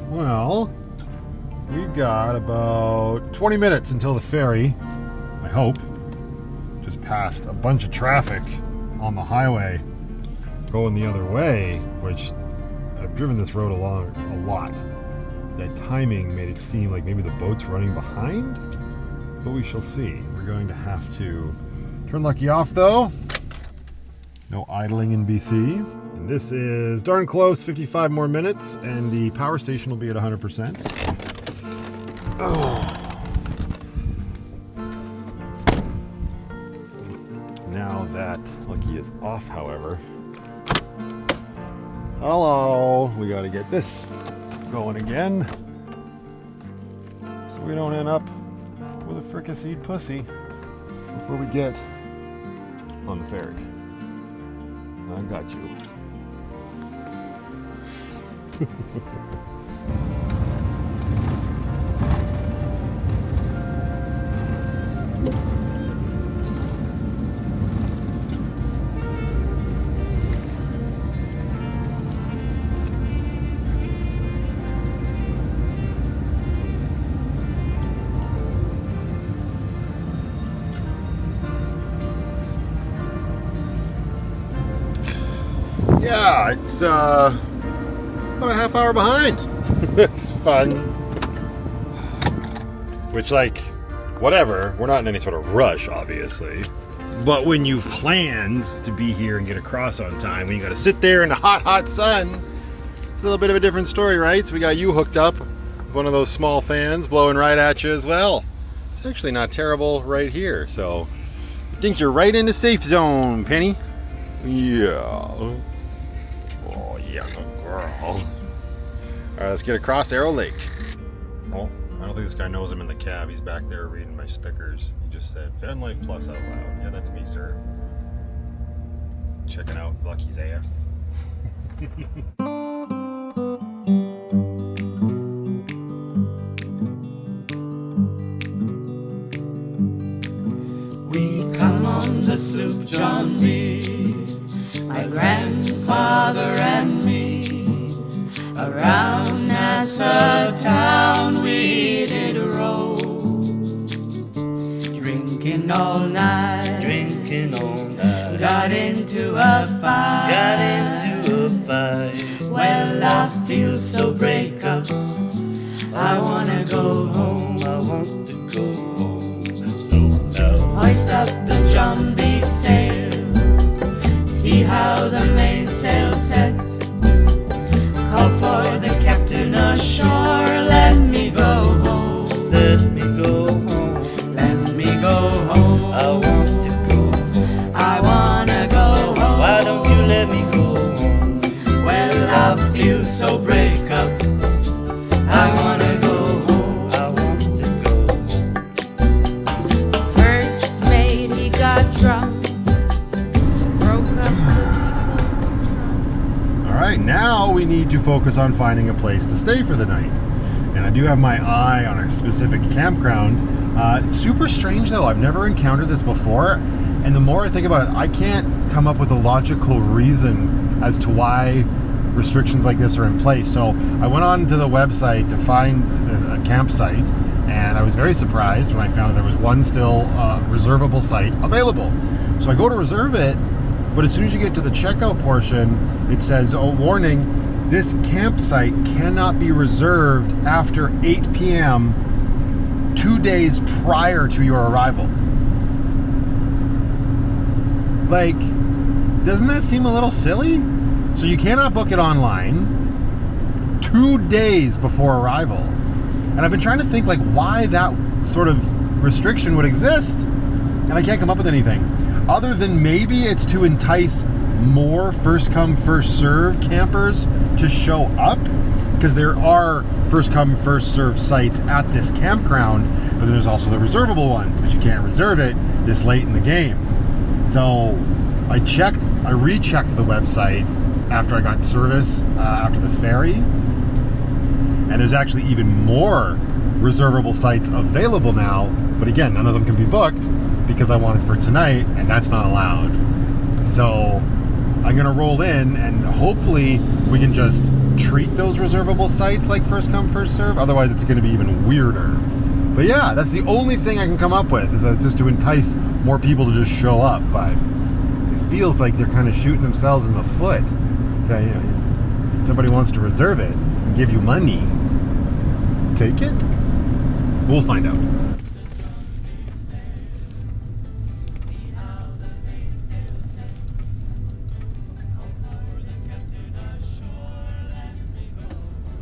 Well, we've got about 20 minutes until the ferry, I hope. Just passed a bunch of traffic on the highway going the other way, which I've driven this road along a lot. That timing made it seem like maybe the boat's running behind, but we shall see. We're going to have to turn Lucky off though. No idling in BC. And this is darn close, 55 more minutes, and the power station will be at 100%. Oh. Now that Lucky is off, however, hello, we got to get this going again so we don't end up with a fricasseed pussy before we get on the ferry. I got you. Yeah, it's about a half hour behind. It's fun. Which, like, whatever, we're not in any sort of rush, obviously. But when you've planned to be here and get across on time, when you gotta sit there in the hot, hot sun, it's a little bit of a different story, right? So we got you hooked up with one of those small fans blowing right at you as well. It's actually not terrible right here, so I think you're right in the safe zone, Penny. Yeah. Oh, yeah, girl. All right, let's get across Arrow Lake. Oh, I don't think this guy knows I'm in the cab. He's back there reading my stickers. He just said, Van Life Plus out loud. Yeah, that's me, sir. Checking out Lucky's ass. We come on the sloop John B, my grandfather and me. Around Nassau town we did roll, drinking all night, got into a fight, well I feel so break up, I wanna go home, hoist up the John B sails, see how the mainsail set. Call for the captain ashore, let me go home. Let me go home. Let me go home. I want to go. I wanna go home. Why don't you let me go home? Well, I feel so break up. I wanna go home. I want to go. First mate, he got drunk. Broke up. Alright, now we need to focus on finding a place to stay for the night. And I do have my eye on a specific campground. It's super strange though, I've never encountered this before. And the more I think about it, I can't come up with a logical reason as to why restrictions like this are in place. So I went on to the website to find a campsite, and I was very surprised when I found there was one still reservable site available. So I go to reserve it, but as soon as you get to the checkout portion, it says, oh, warning, this campsite cannot be reserved after 8 p.m. 2 days prior to your arrival. Like, doesn't that seem a little silly? So you cannot book it online. 2 days before arrival. And I've been trying to think like why that sort of restriction would exist, and I can't come up with anything. Other than maybe it's to entice more first come, first serve campers to show up, because there are first come, first serve sites at this campground, but then there's also the reservable ones, but you can't reserve it this late in the game. So I rechecked the website after I got service after the ferry, and there's actually even more reservable sites available now, but again, none of them can be booked because I want it for tonight, and that's not allowed. So I'm gonna roll in, and hopefully we can just treat those reservable sites like first come, first serve. Otherwise it's gonna be even weirder. But yeah, that's the only thing I can come up with, is that it's just to entice more people to just show up. But it feels like they're kind of shooting themselves in the foot. Okay, you know, if somebody wants to reserve it and give you money, take it? We'll find out.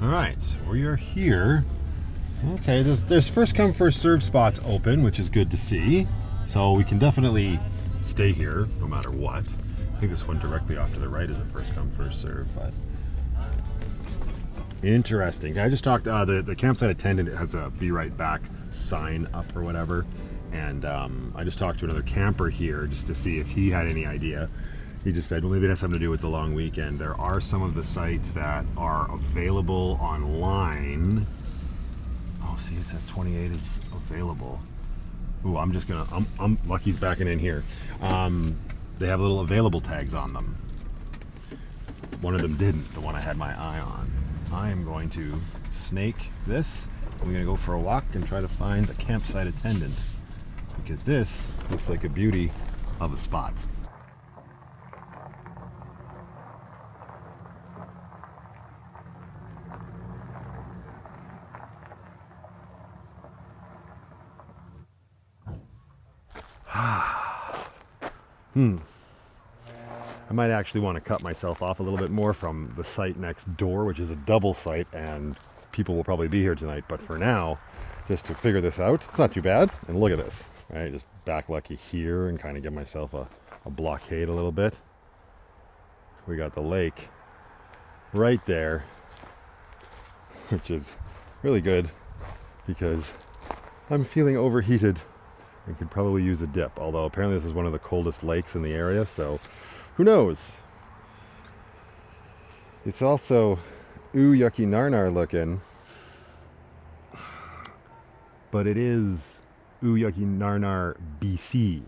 All right, so we are here. Okay, there's first come, first serve spots open, which is good to see. So we can definitely stay here no matter what. I think this one directly off to the right is a first come, first serve, but interesting. I just talked, the campsite attendant has a be right back sign up or whatever. And I just talked to another camper here just to see if he had any idea. He just said, well, maybe it has something to do with the long weekend. There are some of the sites that are available online. Oh, see, it says 28 is available. Ooh, I'm Lucky's backing in here. They have little available tags on them. One of them didn't, the one I had my eye on. I am going to snake this. I'm gonna go for a walk and try to find a campsite attendant, because this looks like a beauty of a spot. I might actually want to cut myself off a little bit more from the site next door, which is a double site, and people will probably be here tonight. But for now, just to figure this out, it's not too bad. And look at this, right? Just back Lucky here and kind of give myself a blockade a little bit. We got the lake right there, which is really good because I'm feeling overheated and could probably use a dip, although apparently this is one of the coldest lakes in the area, so who knows? It's also ooh yucky narnar looking, but it is ooh yucky narnar BC,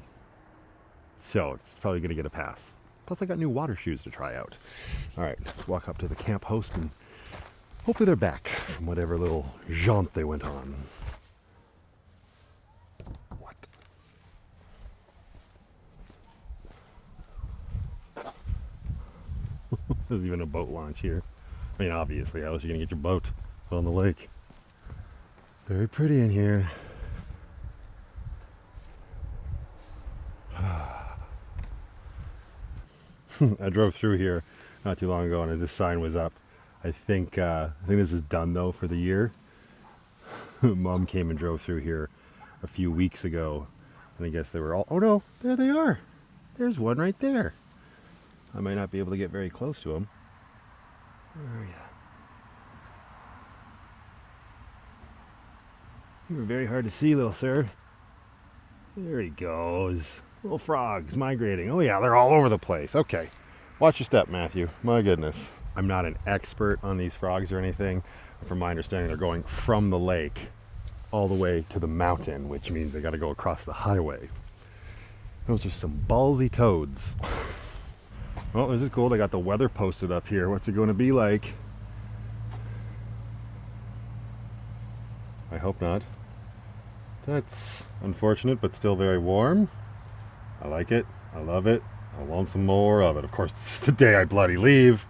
so it's probably gonna get a pass. Plus I got new water shoes to try out. All right, let's walk up to the camp host and hopefully they're back from whatever little jaunt they went on. There's even a boat launch here. I mean, obviously, how else are you gonna get your boat on the lake? Very pretty in here. I drove through here not too long ago, and this sign was up. I think this is done though for the year. Mom came and drove through here a few weeks ago, and I guess they were all. Oh no, there they are. There's one right there. I might not be able to get very close to him. Where are you? You were very hard to see, little sir. There he goes. Little frogs migrating. Oh yeah, they're all over the place. Okay. Watch your step, Matthew. My goodness. I'm not an expert on these frogs or anything. From my understanding, they're going from the lake all the way to the mountain, which means they got to go across the highway. Those are some ballsy toads. Well, this is cool. They got the weather posted up here. What's it going to be like? I hope not. That's unfortunate, but still very warm. I like it. I love it. I want some more of it. Of course, it's the day I bloody leave,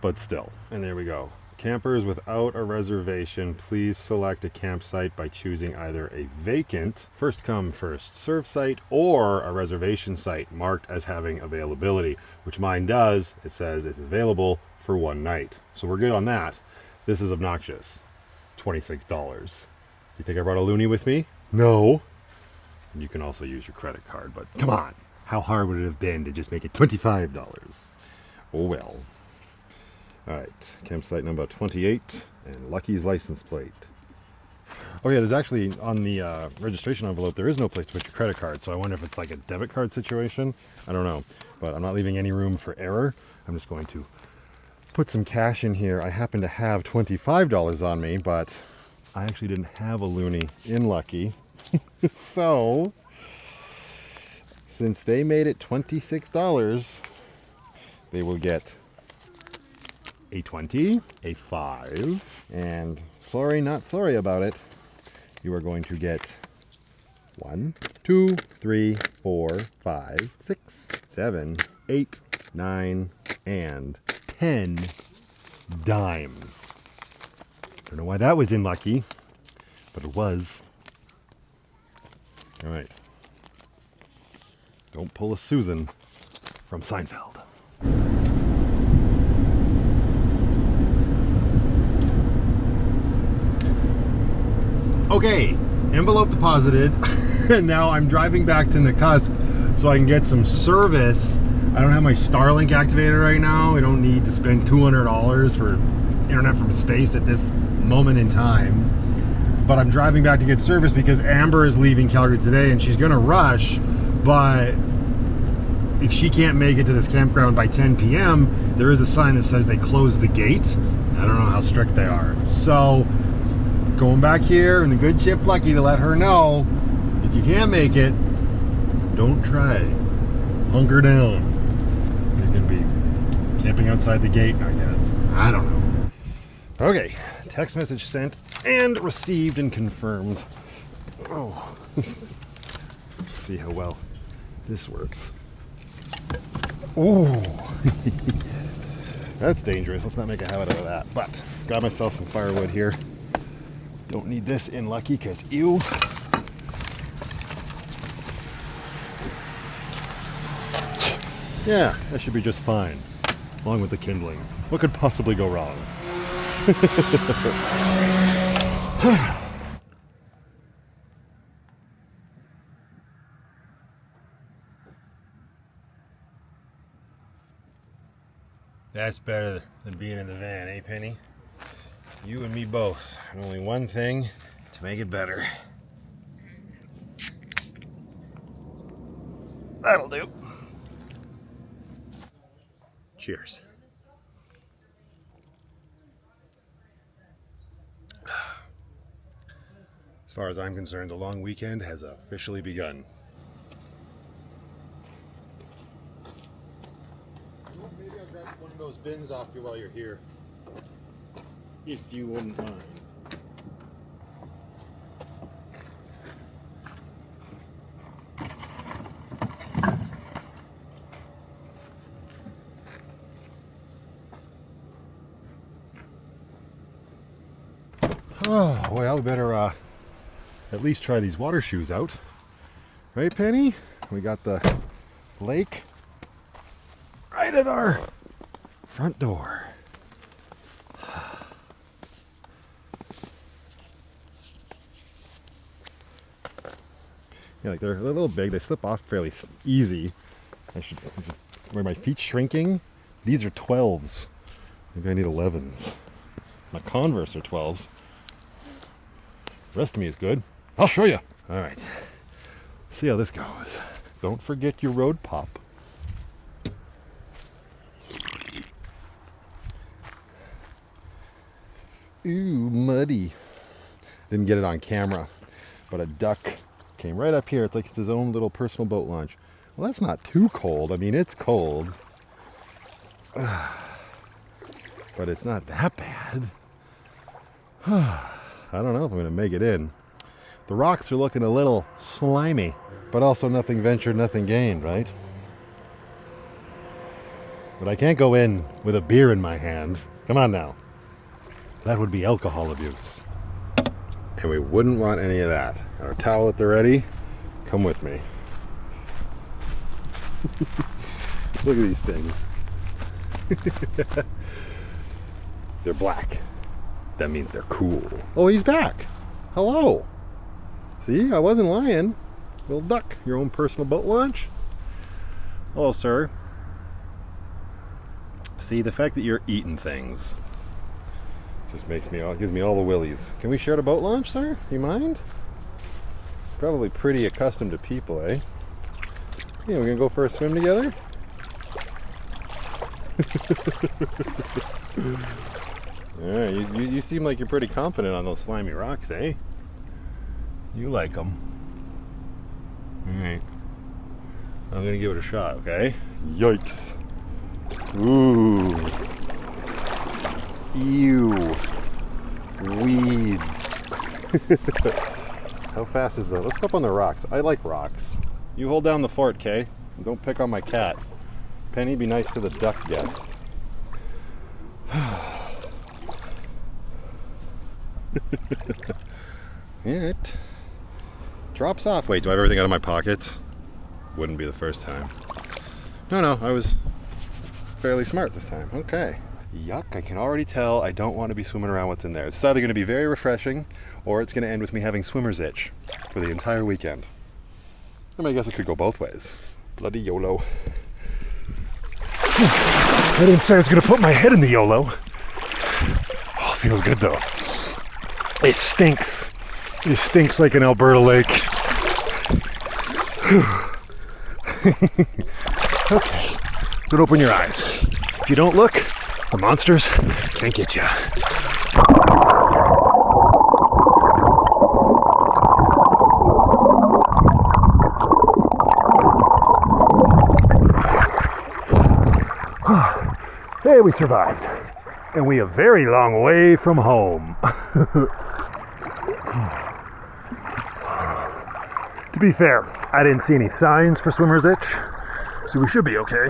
but still. And there we go. Campers without a reservation, please select a campsite by choosing either a vacant, first come, first serve site, or a reservation site marked as having availability, which mine does. It says it's available for one night. So we're good on that. This is obnoxious. $26. You think I brought a loonie with me? No. And you can also use your credit card, but come on. How hard would it have been to just make it $25? Oh well. Alright, campsite number 28 and Lucky's license plate. Oh yeah, there's actually on the registration envelope, there is no place to put your credit card, so I wonder if it's like a debit card situation. I don't know, but I'm not leaving any room for error. I'm just going to put some cash in here. I happen to have $25 on me, but I actually didn't have a loonie in Lucky. So, since they made it $26, they will get a 20, a 5, and sorry, not sorry about it, you are going to get 1, 2, 3, 4, 5, 6, 7, 8, 9, and 10 dimes. Don't know why that was in Lucky, but it was. All right. Don't pull a Susan from Seinfeld. Okay, envelope deposited. And now I'm driving back to Nakusp so I can get some service. I don't have my Starlink activated right now. I don't need to spend $200 for internet from space at this moment in time. But I'm driving back to get service because Amber is leaving Calgary today and she's gonna rush, but if she can't make it to this campground by 10 p.m., there is a sign that says they close the gate. I don't know how strict they are. So, going back here in the good ship Lucky to let her know, if you can't make it, don't try. Hunker down. You're gonna be camping outside the gate, I guess. I don't know. Okay, text message sent and received and confirmed. Oh, let's see how well this works. Ooh, that's dangerous. Let's not make a habit out of that. But got myself some firewood here. Don't need this in Lucky because ew. Yeah, that should be just fine, along with the kindling. What could possibly go wrong? That's better than being in the van, eh, Penny? You and me both. And only one thing to make it better. That'll do. Cheers. As far as I'm concerned, the long weekend has officially begun. Maybe I'll grab one of those bins off you while you're here, if you wouldn't mind. Oh, well, we better at least try these water shoes out. Right, Penny? We got the lake right at our front door. Yeah, like they're a little big. They slip off fairly easy. It's just where my feet's shrinking. These are 12s. Maybe I need 11s. My Converse are 12s. The rest of me is good. I'll show you. All right. See how this goes. Don't forget your road pop. Ooh, muddy. Didn't get it on camera, but a duck came right up here. It's like it's his own little personal boat launch. Well, that's not too cold. I mean, it's cold. But it's not that bad. I don't know if I'm going to make it in. The rocks are looking a little slimy, but also nothing ventured, nothing gained, right? But I can't go in with a beer in my hand. Come on now. That would be alcohol abuse. And we wouldn't want any of that. Our towel at the ready. Come with me. Look at these things. They're black. That means they're cool. Oh, he's back. Hello. See, I wasn't lying. Little duck, your own personal boat launch. Hello, sir. See, the fact that you're eating things just gives me all the willies. Can we share the boat launch, sir? You mind? Probably pretty accustomed to people, eh? Yeah, we're gonna go for a swim together? Yeah, you seem like you're pretty confident on those slimy rocks, eh? You like them. Alright. I'm gonna give it a shot, okay? Yikes. Ooh. Ew. Weeds. How fast is the... Let's go up on the rocks. I like rocks. You hold down the fort, Kay. Don't pick on my cat. Penny, be nice to the duck guest. It drops off. Wait, do I have everything out of my pockets? Wouldn't be the first time. No, I was fairly smart this time. Okay. Yuck, I can already tell I don't want to be swimming around what's in there. It's either going to be very refreshing or it's going to end with me having swimmer's itch for the entire weekend. I mean, I guess it could go both ways. Bloody YOLO. I didn't say I was going to put my head in the YOLO. Oh, it feels good though. It stinks. It stinks like an Alberta lake. Okay, so open your eyes. If you don't look, the monsters can't get you. Hey, we survived. And we a very long way from home. To be fair, I didn't see any signs for swimmer's itch, so we should be okay.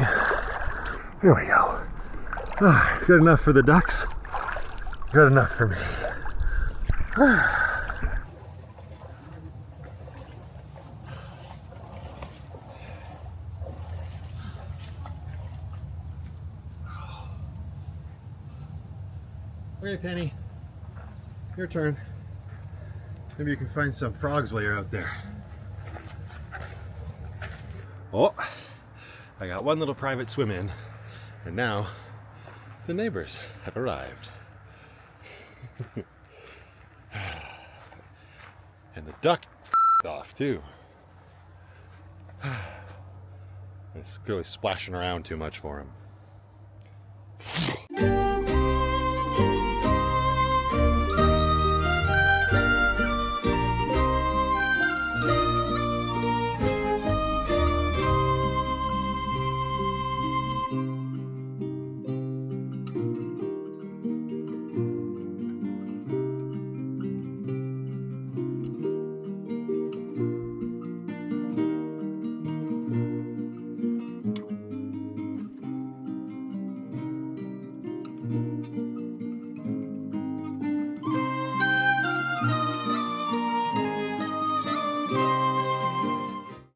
There we go. Good enough for the ducks. Good enough for me. Okay, Penny. Your turn. Maybe you can find some frogs while you're out there. Oh, I got one little private swim in, and now the neighbors have arrived. And the duck off too. It's really splashing around too much for him.